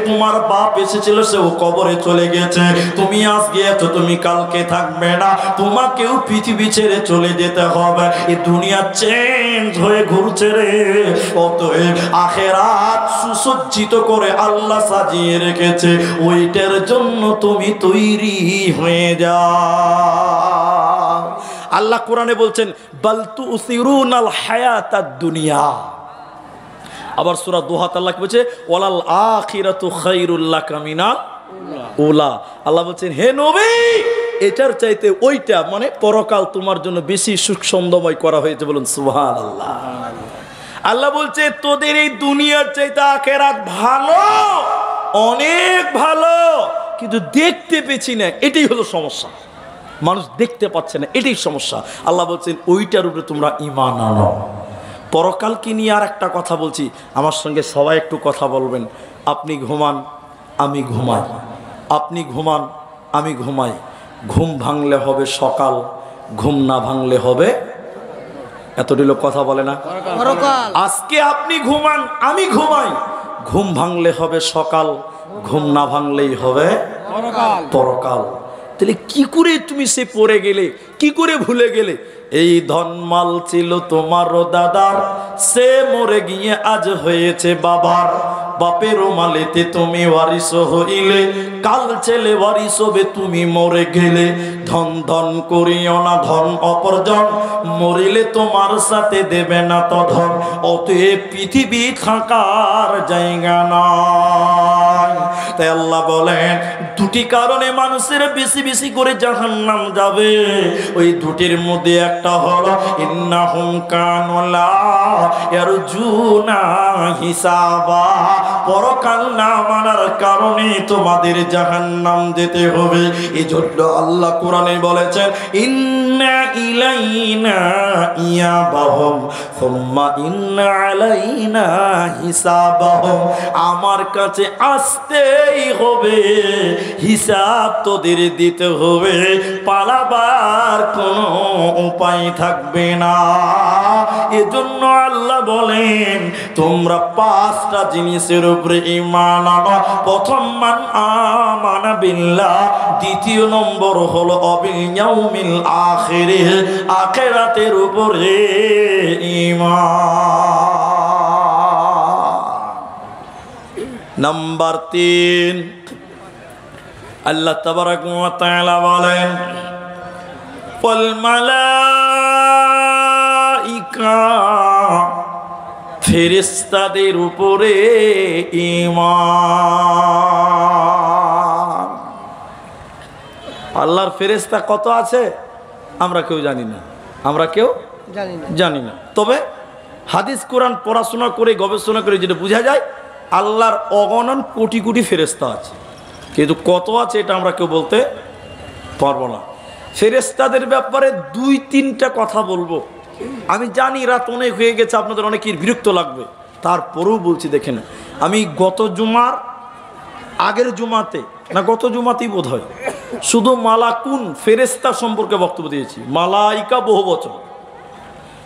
তোমার বাপ এসেছিল, সেও কবরে চলে গেছে। তুমি আজকে আছো, তুমি কালকে থাকবে না। তোমাকেও পৃথিবী ছেড়ে চলে যেতে হবে। এই দুনিয়া চেঞ্জ হয়ে ঘুরছে রে। অতএব আখিরাত সুসজ্জিত করে আল্লাহ সাজিয়ে রেখেছে, ওইটার জন্য তুমি তৈরি হয়ে যাও। আল্লাহ কোরআনে বলছেন বাল তুসিরুনাল হায়াতাদ দুনিয়া। আবার সূরা দুহা আল্লাহ বলছে ওয়ালাল আখিরাতু খায়রুল লাকা মিনাল উলা। আল্লাহ বলছেন হে নবী, এটার চাইতে ওইটা মানে পরকাল তোমার জন্য বেশি সুখসন্দময় করা হয়েছে। বলুন সুবহানাল্লাহ। আল্লাহ বলছে তোদের এই দুনিয়ার চাইতে আখিরাত ভালো, অনেক ভালো, কিন্তু দেখতে পেছি না, এটাই হলো সমস্যা। মানুষ দেখতে পাচ্ছে না, এটাই সমস্যা। আল্লাহ বলছেন ওইটার উপরে তোমরা ঈমান আনো। পরকালকে নিয়ে আর একটা কথা বলছি, আমার সঙ্গে সবাই একটু কথা বলবেন। আপনি ঘুমান, আমি ঘুমাই, আপনি ঘুমান, আমি ঘুমাই। ঘুম ভাঙলে হবে সকাল, ঘুম না ভাঙলে হবে এতদিন লোক কথা বলে না। আজকে আপনি ঘুমান, আমি ঘুমাই, ঘুম ভাঙলে হবে সকাল, ঘুম না ভাঙলেই হবে পরকাল। তাহলে কি করে তুমি সে পড়ে গেলে, কি করে ভুলে গেলে? এই ধনমাল ছিল তোমার দাদার, সে মরে গিয়ে আজ হয়েছে বাবার। বাপের মালেতে তুমি ওয়ারিস হইলে, কাল ছেলে ওয়ারিস হবে তুমি মরে গেলে। ধন ধন করিও না ধন অপরজন, মরিলে তোমার সাথে দেবে না তো ধন। অতএব পৃথিবী থাকার জায়গা নয়। তাই আল্লাহ বলেন দুটি কারণে মানুষের বেশি বেশি করে জাহান্নাম যাবে। ওই দুটির মধ্যে একটা হলো ইন্নাহুম কানু লা ইয়ারজুনা হিসাবা, পরকাল না মানার কারণে তোমাদের জাহান্নাম যেতে হবে। এজন্য আল্লাহ কোরআনে বলেছেন ইন্না ইলাইনা ইয়াবাহুম সুম্মা ইন্না আলাইনা হিসাবাহুম। আমার কাছে আসতেই হবে, হিসাব তোদের দিতে হবে, পালাবার কোনো উপায় থাকবে না। এজন্য আল্লাহ বলেন তোমরা 5টা জিনিসের উপরে ঈমান আনো। প্রথম মান আমানা বিল্লাহ, দ্বিতীয় নম্বর হলো অবিল ইয়াউমিল আখির, আখিরাতের উপরে ঈমান। নাম্বার 3 আল্লাহ তাবারাক ওয়া তাআলা বলেন ওয়াল মালাইকা, ফেরেশতাদের উপরে ঈমান। আল্লাহর ফেরেশতা কত আছে আমরা কেউ জানি না, আমরা কেউ জানি না। তবে হাদিস কোরআন পড়াশোনা করে গবেষণা করে যেটা বোঝা যায় আল্লাহর অগণন কোটি কোটি ফেরেশতা আছে, কিন্তু কত আছে এটা আমরা কেউ বলতে পারবো না। ফেরেশতাদের ব্যাপারে 2-3টা কথা বলবো। আমি জানি রাত অনেক হয়ে গেছে, আপনাদের অনেকের বিরক্ত লাগবে, তারপরেও বলছি। দেখেন, আমি গত জুমার আগের জুমাতে না গত জুমাতেই বোধ হয় শুধু মালাকুন ফেরেশতা সম্পর্কে বক্তব্য দিয়েছি। মালাইকা বহু বচন,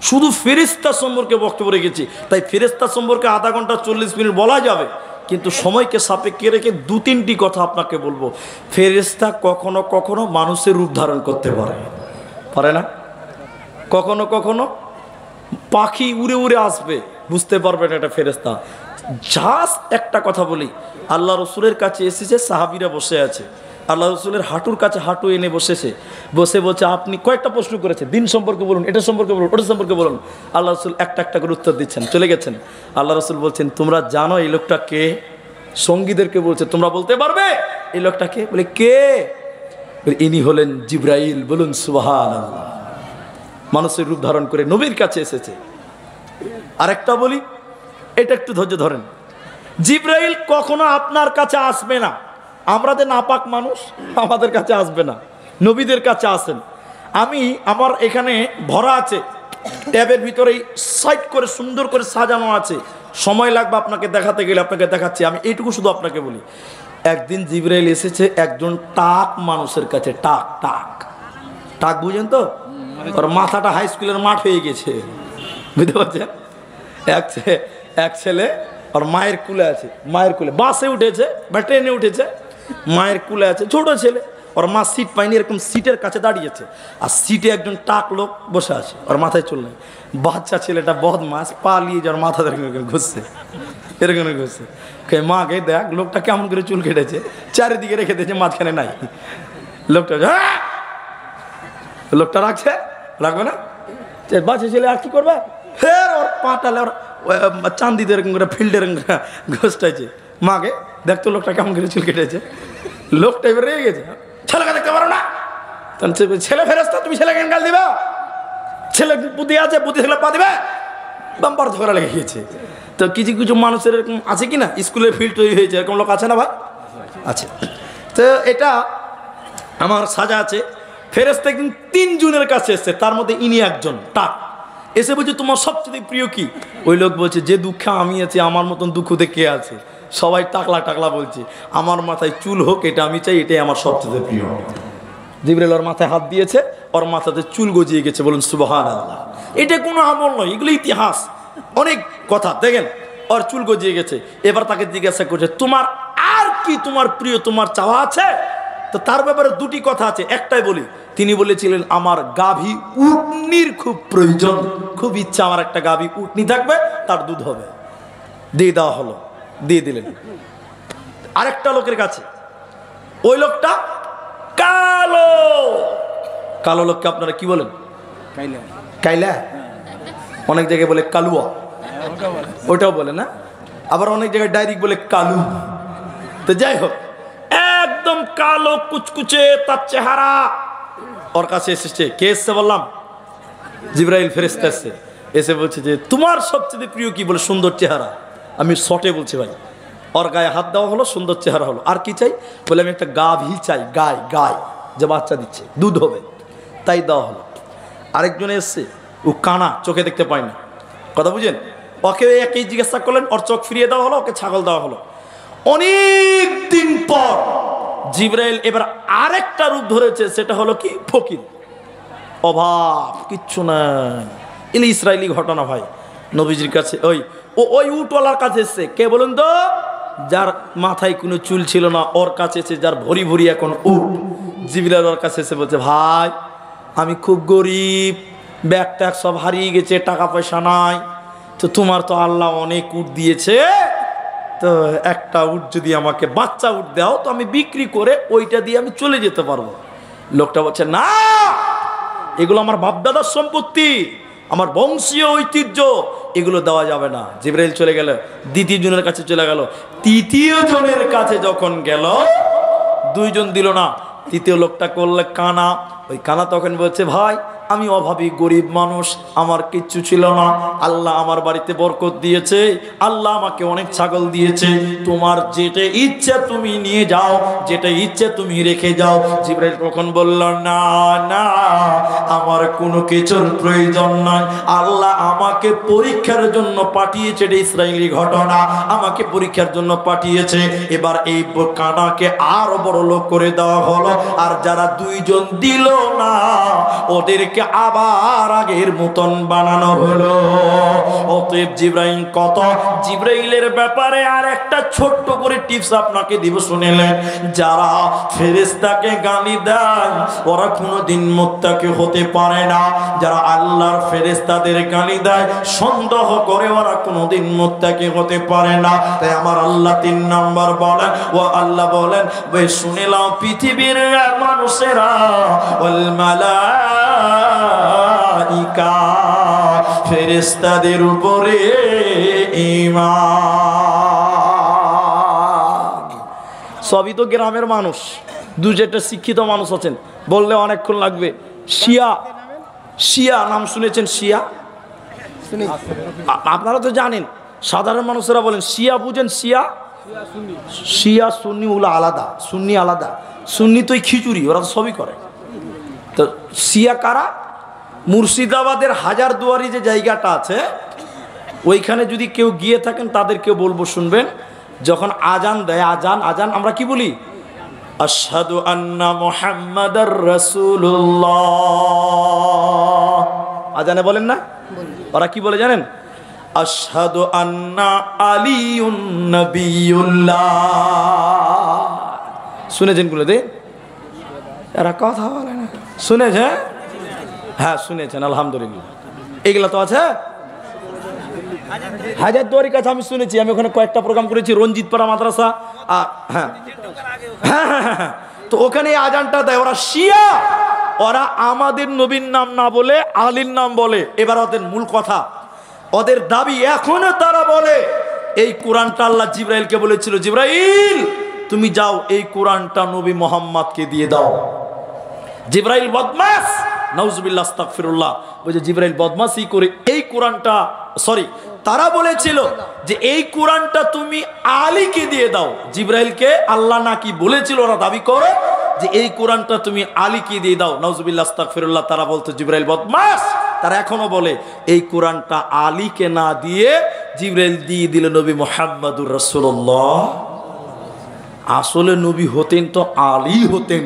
শুধু ফেরেশতা সম্পর্কে বক্তব্য রেখেছি। তাই ফেরেশতা সম্পর্কে আধা ঘন্টা 40 মিনিট বলা যাবে, কিন্তু সময়কে সাপেক্ষে রেখে 2-3টি কথা আপনাকে বলবো। ফেরেশতা কখনো কখনো মানুষের রূপ ধারণ করতে পারে না, কখনো কখনো পাখি উড়ে উড়ে আসবে, বুঝতে পারবেন এটা ফেরেশতা। জাস্ট একটা কথা বলি, আল্লাহ রসুলের কাছে এসেছে, সাহাবীরা বসে আছে, আল্লাহ রসুলের হাঁটুর কাছে হাঁটু এনে বসেছে, বসে বলছে আপনি কয়েকটা প্রশ্ন করেছে, দিন সম্পর্কে বলুন, এটা সম্পর্কে বলুন, ওটা সম্পর্কে বলুন। আল্লাহ রসুল একটা একটা করে উত্তর দিচ্ছেন, চলে গেছেন। আল্লাহ রসুল বলছেন তোমরা জানো এই লোকটা কে? সঙ্গীদেরকে বলছে তোমরা বলতে পারবে এই লোকটা কে? বলে কে? ইনি হলেন জিবরাইল। বলুন সুবহানাল্লাহ। মানুষের রূপ ধারণ করে নবীর কাছে এসেছে। আরেকটা বলি, এটা একটু ধৈর্য ধরেন। জিবরাইল কখনো আপনার কাছে আসবে না, আমরা যে নাপাক মানুষ আমাদের কাছে আসবে না, নবীদের কাছে আসেন। আমি আমার এখানে ভরা আছে, ট্যাবের ভিতরেই সাইড করে সুন্দর করে সাজানো আছে, সময় লাগবে আপনাকে দেখাতে গেলে, আপনাকে দেখাচ্ছি। আমি এইটুকু শুধু আপনাকে বলি, একদিন জিবরাইল এসেছে একজন টাক মানুষের কাছে। টাক টাক টাক বুঝেন তো? ওর মাথাটা হাই স্কুলের মাঠ হয়ে গেছে, বুঝতে পারছেন? এক ছেলে আর মায়ের কুলে আছে, মায়ের কুলে বাসে উঠেছে বা ট্রেনে উঠেছে, মায়ের কুলে আছে, ছোট ছেলে। ওর মা সিট পায়নি, এরকম সিটের কাছে দাঁড়িয়েছে, আর সিটে একজন টাক লোক বসে আছে, ওর মাথায় চুল নেই। বাচ্চা ছেলেটা বদমাস পালিয়ে যাওয়ার মাথা ঘুরছে, এরকম ঘুরছে। মাকে দেখ লোকটা কেমন করে চুল কেটেছে, চারিদিকে রেখে দিয়েছে, মাঝখানে নাই। লোকটা রাখবে না, বাচ্চা ছেলে আর কি করবে, ফের ওর পাটালে ওর চান্দিতে এরকম করে ফিল্ডে ঘষটাইছে। মাকে দেখতো লোকটা কেমন করে চুল কেটেছে, লোকটা এবার রেগে গেছে, ছেলেকে দেখতে পারো না? ছেলে ফেরেশতা, তুমি ছেলেকে গাল দিবা? ছেলে বুদ্ধি আছে, বুদ্ধি ছেলে পা দিবে, বাম্পার ঝগড়া লেগে গিয়েছে। তো কিছু কিছু মানুষের এরকম আছে কি না, স্কুলের ফিল্ড তৈরি হয়েছে, এরকম লোক আছে না ভাই? আছে। তো এটা আমার সাজা আছে। ফেরেশতা একদিন 3 জনের কাছে এসছে, তার মধ্যে ইনি একজন টাক। এসে বলছে তোমার সবচেয়ে প্রিয় কি? ওই লোক বলছে যে দুঃখে আমি আছি আমার মতন দুঃখতে কে আছে? সবাই টাকলা টাকলা বলছে, আমার মাথায় চুল হোক এটা আমি চাই, এটাই আমার সবচেয়ে প্রিয়। জিবরাইল ওর মাথায় হাত দিয়েছে, ওর মাথাতে চুল গজিয়ে গেছে। বলুন সুবহানাল্লাহ। এটা কোনো আমল নয়, এগুলো ইতিহাস, অনেক কথা। দেখেন ওর চুল গজিয়ে গেছে, এবার তাকে জিজ্ঞাসা করছে তোমার আর কি তোমার প্রিয়, তোমার চাওয়া আছে? তো তার ব্যাপারে 2টি কথা আছে, একটাই বলি। তিনি বলেছিলেন আমার গাভী উটনির খুব প্রয়োজন, খুব ইচ্ছা আমার একটা গাভী উটনি থাকবে, তার দুধ হবে। দিয়ে দেওয়া হলো, দিয়ে দিলেন। আরেকটা লোকের কাছে, ওই লোকটা কালো। কালো লোককে আপনারা কি বলেন? কাইলা। অনেক জায়গায় বলে কালুয়া, ওটাও বলে না, আবার অনেক জায়গায় ডাইরেক্ট বলে কালু। তো যাই হোক, একদম কালো কুচকুচে তার চেহারা। ওর কাছে এসেছে, কে এসছে বললাম? জিবরাইল ফেরেশতা এসছে। এসে বলছে যে তোমার সবচেয়ে প্রিয় কি? বলে সুন্দর চেহারা। আমি শর্টে বলছি ভাই, ওর গায়ে হাত দেওয়া হলো, সুন্দর চেহারা হলো। আর কি চাই? বলে আমি একটা গাভী চাই, গায় যে বাচ্চা দিচ্ছে, দুধ হবে, তাই দেওয়া হলো। আরেকজনে এসছে, ও কানা, চোখে দেখতে পায় না, কথা বুঝেন? ওকে একই জিজ্ঞাসা করলেন, ওর চোখ ফিরিয়ে দেওয়া হলো, ওকে ছাগল দেওয়া হলো। অনেক দিন পর জিবরাইল এবার আরেকটা রূপ ধরেছে, সেটা হলো কি? ফকির, অভাব, কিচ্ছু নাই। এলি ইসরায়েলি ঘটনা ভাই, নবীজির কাছে ওই উটওয়ালার কাছে এসছে। কে বলুন তো? যার মাথায় কোনো চুল ছিল না, ওর কাছে এসে, যার ভরি ভরি এখন উট। জিবরাইল ওর কাছে এসে বলছে, ভাই আমি খুব গরিব, ব্যাগ ট্যাগ সব হারিয়ে গেছে, টাকা পয়সা নাই, তো তোমার তো আল্লাহ অনেক উট দিয়েছে, তো একটা উট যদি আমাকে, বাচ্চা উট দাও, তো আমি বিক্রি করে ওইটা দিয়ে আমি চলে যেতে পারবো। লোকটা বলছে, না, এগুলো আমার বাপদাদার সম্পত্তি, আমার বংশীয় ঐতিহ্য, এগুলো দেওয়া যাবে না। জিবরাইল চলে গেল, দ্বিতীয় জনের কাছে চলে গেল। তৃতীয় জনের কাছে যখন গেল, দুইজন দিল না, তৃতীয় লোকটা করলে কানা। ওই কানা তখন বলছে, ভাই আমি অভাবী গরিব মানুষ, আমার কিচ্ছু ছিল না, আল্লাহ আমার বাড়িতে বরকত দিয়েছে, আল্লাহ আমাকে অনেক ছাগল দিয়েছে, তোমার যেটা ইচ্ছে তুমি নিয়ে যাও, যেটা ইচ্ছে তুমি রেখে যাও। জিবরাইল তখন বলল, না না, আমার কোনো কিছুর প্রয়োজন নাই, আল্লাহ আমাকে পরীক্ষার জন্য পাঠিয়েছে। এটা ইসরায়েলি ঘটনা, আমাকে পরীক্ষার জন্য পাঠিয়েছে। এবার এই কানাকে আরো বড় লোক করে দেওয়া হলো, আর যারা দুইজন দিল না, ওদেরকে আবার আগের মতন বানানো হলো। অতএব জিবরাইলের ব্যাপারে আর একটা ছোট্ট করে টিপস আপনাকে দিব, শুনেলেন? যারা ফেরেশতাকে গালি দেয় ওরা কোনোদিন মুত্তাকি হতে পারে না। যারা আল্লাহর ফেরেশতাদের গালি দেয়, সন্দেহ করে, ওরা কোনোদিন মুত্তাকি হতে পারে না। তাই আমার আল্লাহ 3 নাম্বার বলেন, ও আল্লাহ বলেন, শুনেলাম পৃথিবীর মানুষেরা ওয়াল মালাইকা, ফেরেশতাদের উপরে ঈমান। সবই তো গ্রামের মানুষ, 2-4টা শিক্ষিত মানুষ আছেন, বললে অনেকক্ষণ লাগবে। শিয়া নাম শুনেছেন? শিয়া আপনারা তো জানেন, সাধারণ মানুষেরা বলেন শিয়া, বুঝেন? শিয়া সুন্নি, ওগুলো আলাদা, সুন্নি আলাদা। সুন্নি তো খিচুড়ি, ওরা তো সবই করে। তো শিয়া কারা? মুর্শিদাবাদের হাজারদুয়ারি যে জায়গাটা আছে, ওইখানে যদি কেউ গিয়ে থাকেন তাদেরকে বলবো, শুনবেন, যখন আজান দেয়, আজান আমরা কি বলি? আশহাদু আন্না মুহাম্মাদার রাসূলুল্লাহ। আজানে বলেন না? ওরা কি বলে জানেন? আশহাদু আন্না আলিয়ুন নবিয়ুল্লাহ। শুনেছেন গুলোতে? এরা কথা বলে না, শুনেছে? হ্যাঁ শুনেছেন, আলহামদুলিল্লাহ। এগুলা তো আছে হাজারদুয়ারির কাছে, আমি শুনেছি, আমি ওখানে কয়েকটা প্রোগ্রাম করেছি, রঞ্জিতপাড়া মাদ্রাসা। হ্যাঁ, তো ওখানে আজানটা দেয়। ওরা শিয়া, ওরা আমাদের নবীর নাম না বলে আলীর নাম বলে। এবার ওদের মূল কথা, ওদের দাবি এখনো তারা বলে, এই কোরআনটা আল্লাহ জিবরাইলকে বলেছিল, জিবরাইল তুমি যাও এই কোরআনটা নবী মোহাম্মদকে দিয়ে দাও। জিবরাইল বদমাস, নাউজুবিল্লাহ, আস্তাগফিরুল্লাহ, বলছে জিবরাইল বদমাসি করে এই কোরআনটা, তারা বলেছিল যে এই কোরআনটা তুমি আলীকে দিয়ে দাও। জিবরাইলকে আল্লাহ নাকি বলেছিল, ওরা দাবি করে যে এই কোরআনটা তুমি আলীকে দিয়ে দাও। নাউজুবিল্লাহ, আস্তাগফিরুল্লাহ। তারা বলতো জিবরাইল বদমাস। তারা এখনো বলে এই কোরআনটা আলীকে না দিয়ে জিবরাইল দিয়ে দিল নবী মুহাম্মদুর রাসূলুল্লাহ। আসলে নবী হতেন তো আলী হতেন,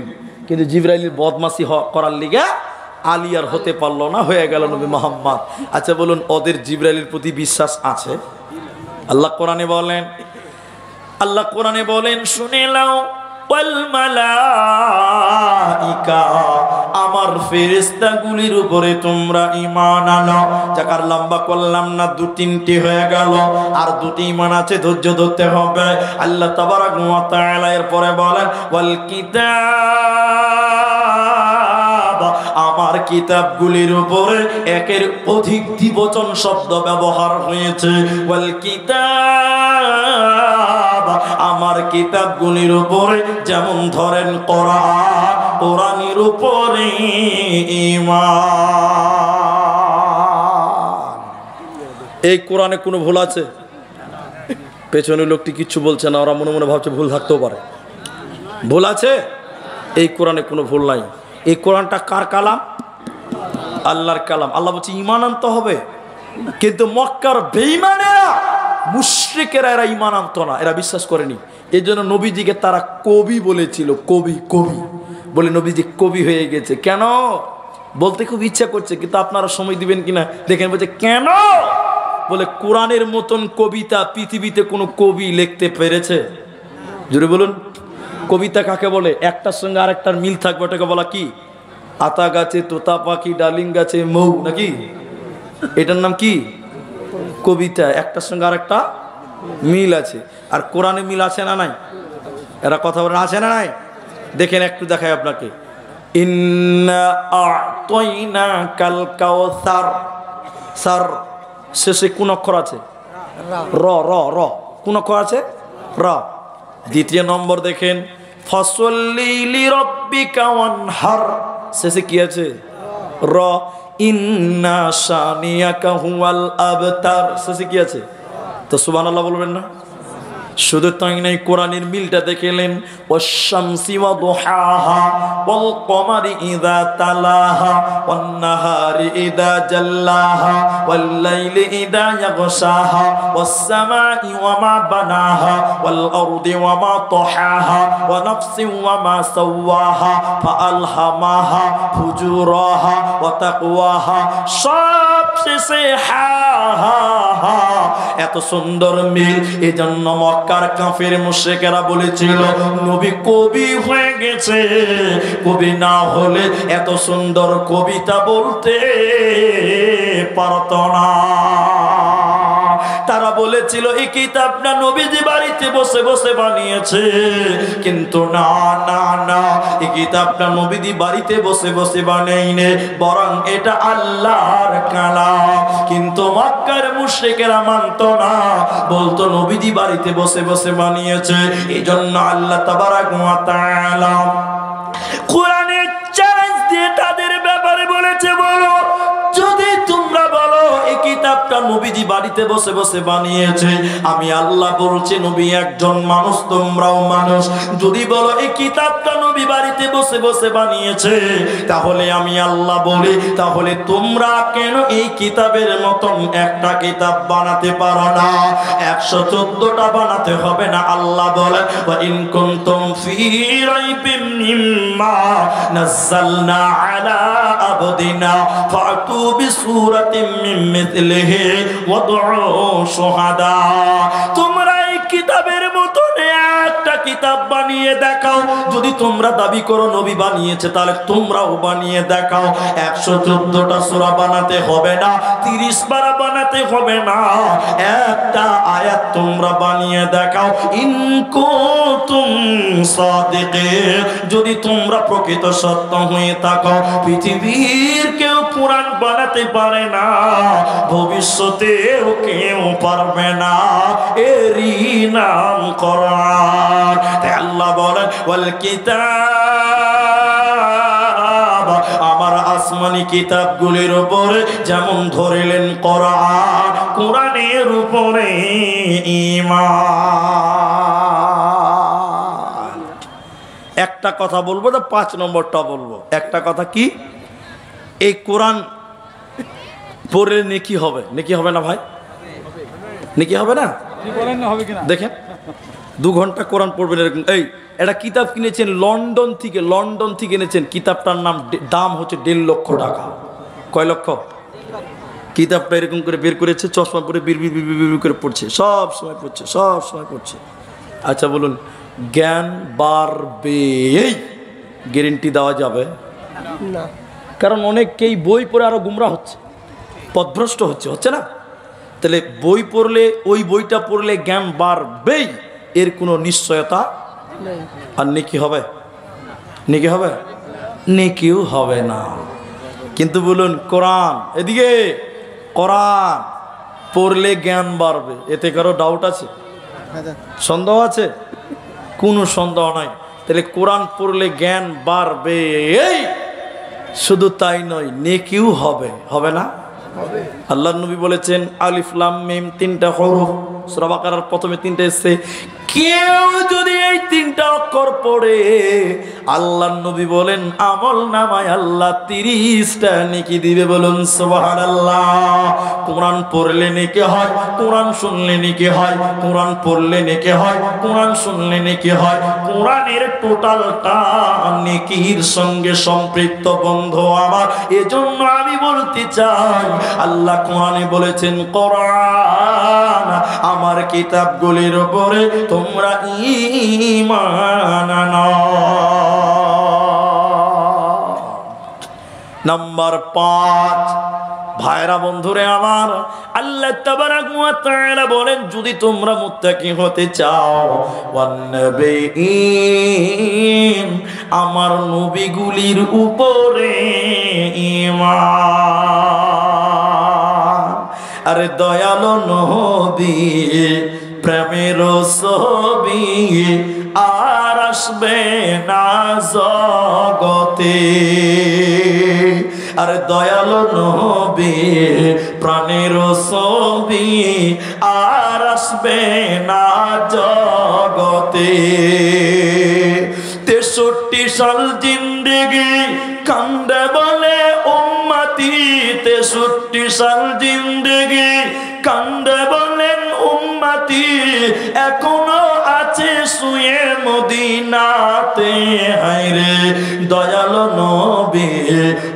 কিন্তু জিবরাইলের বদমাসি করার লিগে আলী আর হতে পারলো না, হয়ে গেল নবী মুহাম্মদ। আচ্ছা বলুন, ওদের জিবরাইলের প্রতি বিশ্বাস আছে? আল্লাহ কোরআনে বলেন, শুনে নাও, ওয়াল মালাইকা, আমার ফেরেশতাগুলির উপরে তোমরা ঈমান আনো। যাকার লম্বা করলাম না, 2-3টি হয়ে গেল, আর 2টি ঈমান আছে, ধৈর্য ধরতে হবে। আল্লাহ তাবারাক ওয়া তাআলা এরপরে বলেন, ওয়াল কিতাব, আমার কিতাবগুলির উপরে একের অধিক দ্বিবচন শব্দ ব্যবহার হয়েছে। ওয়াল কিতাব, আমার কিতাবগুলির উপরে, যেমন ধরেন কোরআনের উপরে ঈমান। এই কোরআনে কোনো ভুল আছে? পেছনের লোকটি কিচ্ছু বলছে না, ওরা মনে মনে ভাবছে ভুল থাকতেও পারে। ভুল আছে? এই কোরআনে কোনো ভুল নাই। এই কোরআনটা কার কালাম? আল্লাহর কালাম। আল্লাহ বলছে ঈমান আনতে হবে। কিন্তু মক্কার বেঈমানেরা, মুশরিকেরা, এরা ঈমান আনতো না, এরা বিশ্বাস করেনি। এই জন্য নবীজিকে তারা কবি বলেছিল। কবি কবি বলে নবীজি কবি হয়ে গেছে। কেন বলতে খুব ইচ্ছা করছে, কিন্তু আপনারা সময় দিবেন কিনা দেখেন। বলছে কেন? বলে কোরআনের মতন কবিতা পৃথিবীতে কোনো কবি লিখতে পেরেছে? জোরে বলুন। কবিতা কাকে বলে? একটার সঙ্গে আরেকটার মিল থাকবে, ওটাকে বলা কি? আতা গাছে তোতা পাখি, ডালিম গাছে মৌ, নাকি? এটার নাম কি? কবিতা। একটার সঙ্গে আরেকটা মিল আছে। আর কোরআনে মিল আছে না নাই? এরা কথা বলে আছে না নাই? দেখেন, একটু দেখাই আপনাকে। ইন্না আ'তাইনাকাল কাউসার। সার শেষে কোন অক্ষর আছে? র র র। কোন অক্ষর আছে? র। দ্বিতীয় নম্বর দেখেন, ফসল্লি লিরাব্বিকা ওয়ানহার। শেষে কি আছে? র। ইন্না শানিয়াকা হুয়াল আবতার। শেষে কি আছে? তো সুবহানাল্লাহ বলবেন না? শুধু তাই নাই, কোরআনের মিলটা দেখলেন। ওয়াশ-শামসি ওয়া দুহাহা ওয়াল কমারি ইযা তালাহা ওয়ান নাহারি ইযা জাল্লাহা ওয়াল লাইলি ইযা ইয়াগশাহা ওয়াস সামাই ওয়া মা বানাহা ওয়াল আরদি ওয়া মা তাহাহা ওয়া নাফসিন ওয়া মা সাওয়াহা ফাআলহামাহা ফুজুরাহা ওয়া তাকওয়াহা। সব শেষে হা হা হা। এত সুন্দর মিল। এজন্য মক্কার কাফের মুশরিকেরা বলেছিল নবী কবি হয়ে গেছে। কবি না হলে এত সুন্দর কবিতা বলতে পারত না। তারা বলেছিল এই কিতাবটা নবীজি বাড়িতে বসে বসে বানিয়েছে। কিন্তু না না না, এই কিতাবটা নবীজি বাড়িতে বসে বসে বানাইনি, বরং এটা আল্লাহর কালাম। কিন্তু মক্কার মুশরিকেরা মানতো না, বলতো নবীজি বাড়িতে বসে বসে বানিয়েছে। এজন্য আল্লাহ তাবারাক ওয়া তাআলা কোরআনে চ্যালেঞ্জ দিয়ে তাদের ব্যাপারে বলেছে, বলো যদি তোমরা বলো এই কিতাবটা নবীজি বাড়িতে বসে বসে বানিয়েছে, আমি আল্লাহ বলছি নবী একজন মানুষ, তোমরাও মানুষ। যদি বলো এই কিতাবটা নবী বাড়িতে বসে বসে বানিয়েছে, তাহলে আমি আল্লাহ বলি তাহলে তোমরা কেন এই কিতাবের মতন একটা কিতাব বানাতে পারো না? 114টা বানাতে হবে না। আল্লাহ বলে ওয়া ইন কুনতুম ফি রাইবিম মিম্মা নাযালনা আলা আবদিনা ফাতু বিসূরাতিন মিন মিথলিহি ওয়াদউ শুহাদা। তোমরা এই কিতাবের মতন একটা কিতাব বানিয়ে দেখাও। যদি তোমরা দাবি করো নবী বানিয়েছে, তাহলে তোমরাও বানিয়ে দেখাও। 114টা সূরা বানাতে হবে না, 30 বার বানাতে হবে না, একটা আয়াত তোমরা বানিয়ে দেখাও। ইন কুনতুম সাদিকিন, যদি তোমরা প্রকৃত সত্য হয়ে থাকো। পৃথিবীর কেউ কোরআন বানাতে পারে না, ভবিষ্যতেও কেউ পারবে না। এরই নাম কোরআন। তাই আল্লাহ বলেন ওয়াল কিতাব, আমার আসমানি কিতাবগুলির উপরে যেমন ধরিলেন কোরআন, কোরআনের উপরে ঈমান। একটা কথা বলবো তো 5 নম্বরটা বলবো। একটা কথা কি, এই কোরআন পড়লে নেকি হবে। নেকি হবে না ভাই? নেকি হবে না? দেখেন 2 ঘন্টা কোরআন পড়বেন এরকম। এই একটা কিতাব কিনেছেন লন্ডন থেকে এনেছেন। কিতাবটার দাম হচ্ছে 1.5 লক্ষ টাকা। কয় লক্ষ? কিতাবটা এরকম করে বের করেছে, চশমা পরে বিড় বিড় বিড় বিড় করে পড়ছে, সব সময় পড়ছে, সব সময় পড়ছে। আচ্ছা বলুন, জ্ঞান বাড়বে এই গ্যারেন্টি দেওয়া যাবে না, কারণ অনেকেই বই পড়ে আরো গুমরা হচ্ছে, পথভ্রষ্ট হচ্ছে না? তাহলে বই পড়লে, ওই বইটা পড়লে জ্ঞান বাড়বেই, এর কোনো নিশ্চয়তা নেই। আর নেকি হবে? নেকি হবে? নেকিও হবে না। কিন্তু বলুন কোরআন, এদিকে কোরআন পড়লে জ্ঞান বাড়বে, এতে কারো ডাউট আছে? সন্দেহ আছে? কোনো সন্দেহ নাই। তাহলে কোরআন পড়লে জ্ঞান বাড়বে, এই শুধু তাই নয়, নেকিও হবে। হবে না? আল্লাহর নবী বলেছেন আলিফ লাম মিম তিনটা হরফ, সূরা বাকারার প্রথমে তিনটা এসেছে। কেউ যদি এই তিনটা অক্ষর পড়ে, আল্লাহর নবী বলেন আমল নামায় আল্লাহ 30টা নেকি দিবে। বলুন সুবহানাল্লাহ। কোরআন পড়লে নেকি হয়, কোরআন শুনলে নেকি হয়, কোরআন পড়লে নেকি হয়, কোরআন শুনলে নেকি হয়। কোরআনের টোটালটা নেকির সঙ্গে সম্পৃক্ত বন্ধু আমার। এজন্য আমি বলতে চাই, আল্লাহ কোরআনে বলেছেন কোরআন আমার কিতাবগুলির উপরে তোমরা ঈমান আনো। নাম্বার 5, ভাইরা বন্ধুরে আমার, আল্লাহ তাবারাক ওয়া তাআলা বলেন যদি তোমরা মুত্তাকি হতে চাও, ওয়ান্নবিয়িন আমার নবীগুলির উপরে ঈমান। আরে দয়ালু নবী প্রেমের ছবি আর আসবে না জগতে। আরে দয়ালু নবী প্রাণের ছবি আর আসবে না জগতে। 63 সাল জিন্দেগি কান্দে বলে উম্মতি, 63 সাল জিন্দেগি কান্দে বলেন উম্মতি, এখনো আছে শুয়ে মদিনাতে। হায়রে দয়ালু নবী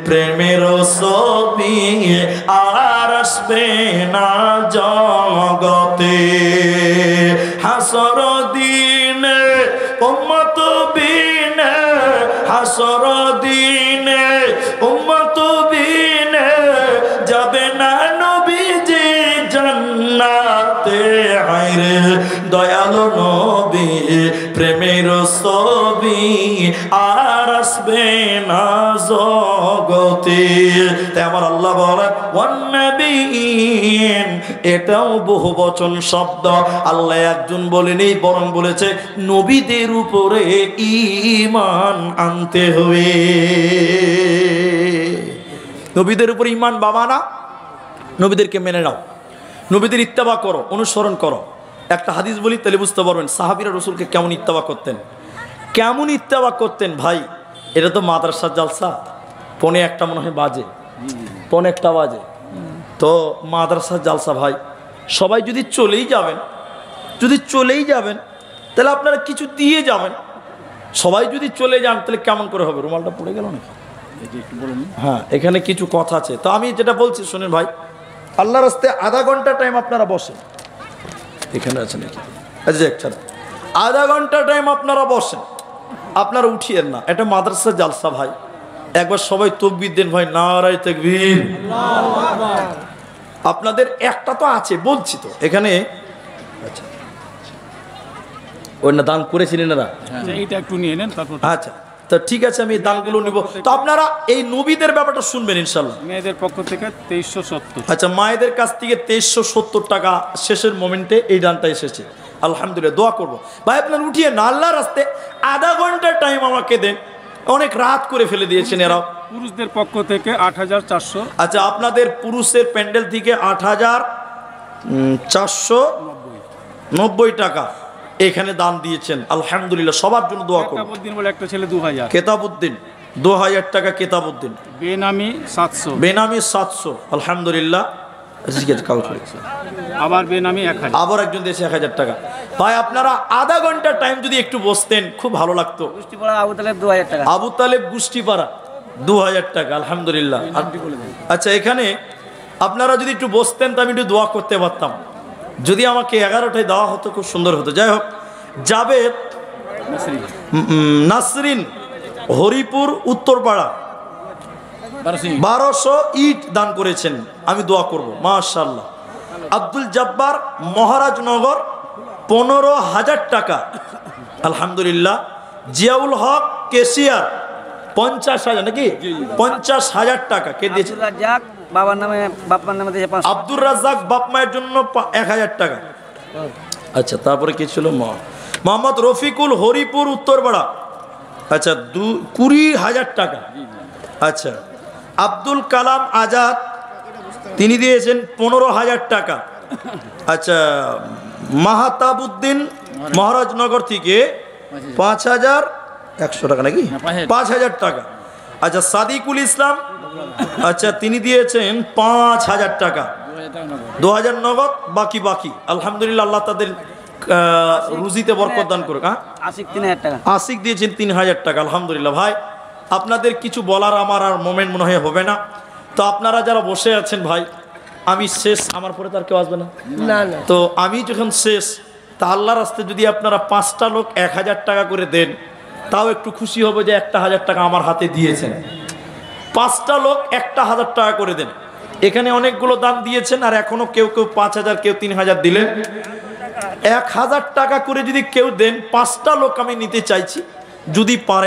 প্রেমের ছবি আর আসবে না জগতে। হাসর দিনে উম্মত বিনে, হাসর দিনে উম্মত বিনে যাবে না নবীজি জান্নাতে। হায়রে দয়ালু নবী প্রেমের ছবি আর আসবে না জগতে। তাই আমার আল্লাহ বলে ওয়ান্নবিয়িন, এটাও বহুবচন শব্দ। আল্লাহ একজন বলেনি, বরং বলেছে নবীদের উপরে ঈমান আনতে হবে। নবীদের উপর ঈমান বাবা না, নবীদেরকে মেনে নাও, নবীদের ইত্তেবা করো, অনুসরণ করো। একটা হাদিস বলি তাহলে বুঝতে পারবেন সাহাবীরা রাসূলকে কেমন ইত্তেবা করতেন, কেমন ইত্তেবা করতেন। ভাই এটা তো মাদ্রাসার জালসা, 1:45 মনে হয় বাজে, 1:45 বাজে তো মাদ্রাসার জালসা। ভাই সবাই যদি চলেই যাবেন তাহলে আপনারা কিছু দিয়ে যাবেন। সবাই যদি চলে যান তাহলে কেমন করে হবে? রুমালটা পড়ে গেল না? হ্যাঁ, এখানে কিছু কথা আছে। তো আমি যেটা বলছি শুনেন ভাই, আল্লাহর রাস্তায় আধা ঘন্টা টাইম আপনারা বসেন, এখানে আছে নাকি? আচ্ছা, আধা ঘন্টা টাইম আপনারা বসেন, আপনারা উঠিয়েন না। এটা মাদ্রাসা জালসা ভাই। একবার সবাই তাকবীর দেন ভাই, নারায়ে তাকবীর। আপনাদের একটা তো আছে বলছি তো এখানে। আচ্ছা, ওই না দান করেছিলেন না? এইটা একটু নিয়ে নেন তারপর। আচ্ছা, তো ঠিক আছে, আমি দানগুলো নিব। তো আপনারা এই নবীদের ব্যাপারটা শুনবেন ইনশাল্লাহ। মেয়েদের পক্ষ থেকে 2370। আচ্ছা, মায়েদের কাছ থেকে 2370 টাকা শেষের মোমেন্টে এই দানটা এসেছে। আলহামদুলিল্লাহ, দোয়া করবো ভাই। আপনার উঠিয়ে না, আল্লাহর রাস্তায় আধা ঘন্টার টাইম আমাকে দেন। অনেক রাত করে ফেলে দিয়েছেন এরা। পুরুষদের পক্ষ থেকে 8400। আচ্ছা, আপনাদের পুরুষের প্যান্ডেল থেকে 8490 টাকা এখানে দান দিয়েছেন। আলহামদুলিল্লাহ, সবার জন্য দোয়া করুন। কেতাবউদ্দিন বলে একটা ছেলে 2000। কেতাবউদ্দিন 2000 টাকা। কেতাবউদ্দিন বেনামি 700। বেনামি 700। আলহামদুলিল্লাহ। আবার বেনামি 1000। আবার একজন দিয়েছে 1000 টাকা। ভাই আপনারা আধা ঘন্টা টাইম যদি একটু বসতেন খুব ভালো লাগতো। আবু তালেব 2000 টাকা। আবু তালেব গোষ্ঠীপাড়া 2000 টাকা। আলহামদুলিল্লাহ। আচ্ছা, এখানে আপনারা যদি একটু বসতেন তো আমি একটু দোয়া করতে পারতাম। যদি আমাকে 11টায় দেওয়া হতো খুব সুন্দর হতো। যাই হোক, জাবেদ নাসরিন হরিপুর উত্তরপাড়া 1200 ইট দান করেছেন, আমি দোয়া করব মাশাআল্লাহ। আব্দুল জব্বার মহারাজনগর 15,000 টাকা। আলহামদুলিল্লাহ। জিয়াউল হক কেশিয়ার 50,000 নাকি 50,000 টাকা। কে দিয়েছে? বাবার নামে বাবার নামে দিয়েছে 500। আব্দুর রাজ্জাক বাপ মায়ের জন্য 1000 টাকা। আচ্ছা, তারপরে কি ছিল? মোহাম্মদ রফিকুল হরিপুর উত্তরপাড়া, আচ্ছা 20,000 টাকা। আচ্ছা, আব্দুল কালাম আজাদ তিনি দিয়েছেন 15,000 টাকা। আচ্ছা, মাহাতাবুদ্দিন মহারাজনগর থেকে 5,100 টাকা নাকি 5,000 টাকা। আচ্ছা, সাদিকুল ইসলাম, আচ্ছা তিনি দিয়েছেন 5,000 টাকা, 2,000 নগদ, বাকি বাকি। আলহামদুলিল্লাহ, আল্লাহ তাদের রুজিতে বরকত দান করুক। হ্যাঁ, আশিক 3,000 টাকা। আশিক দিয়েছেন 3,000 টাকা। আলহামদুলিল্লাহ। ভাই, আপনাদের কিছু বলার আমার আর মোমেন্ট মনে হয় হবে না। তো আপনারা যারা বসে আছেন ভাই, আমি শেষ, আমার পরে তার কেউ আসবে না। তো আমি যখন শেষ, তা আল্লাহর রাস্তায় যদি আপনারা 5টা লোক 1,000 টাকা করে দেন, তাও একটু খুশি হবে যে 1,000 টাকা আমার হাতে দিয়েছেন। 5টা লোক 1,000 টাকা করে দেন। এখানে অনেকগুলো দান দিয়েছেন, আর এখনো কেউ কেউ 5,000, কেউ 3,000 দিলেন। 1,000 টাকা করে যদি কেউ দেন, 5টা লোক আমি নিতে চাইছি, যদি পারে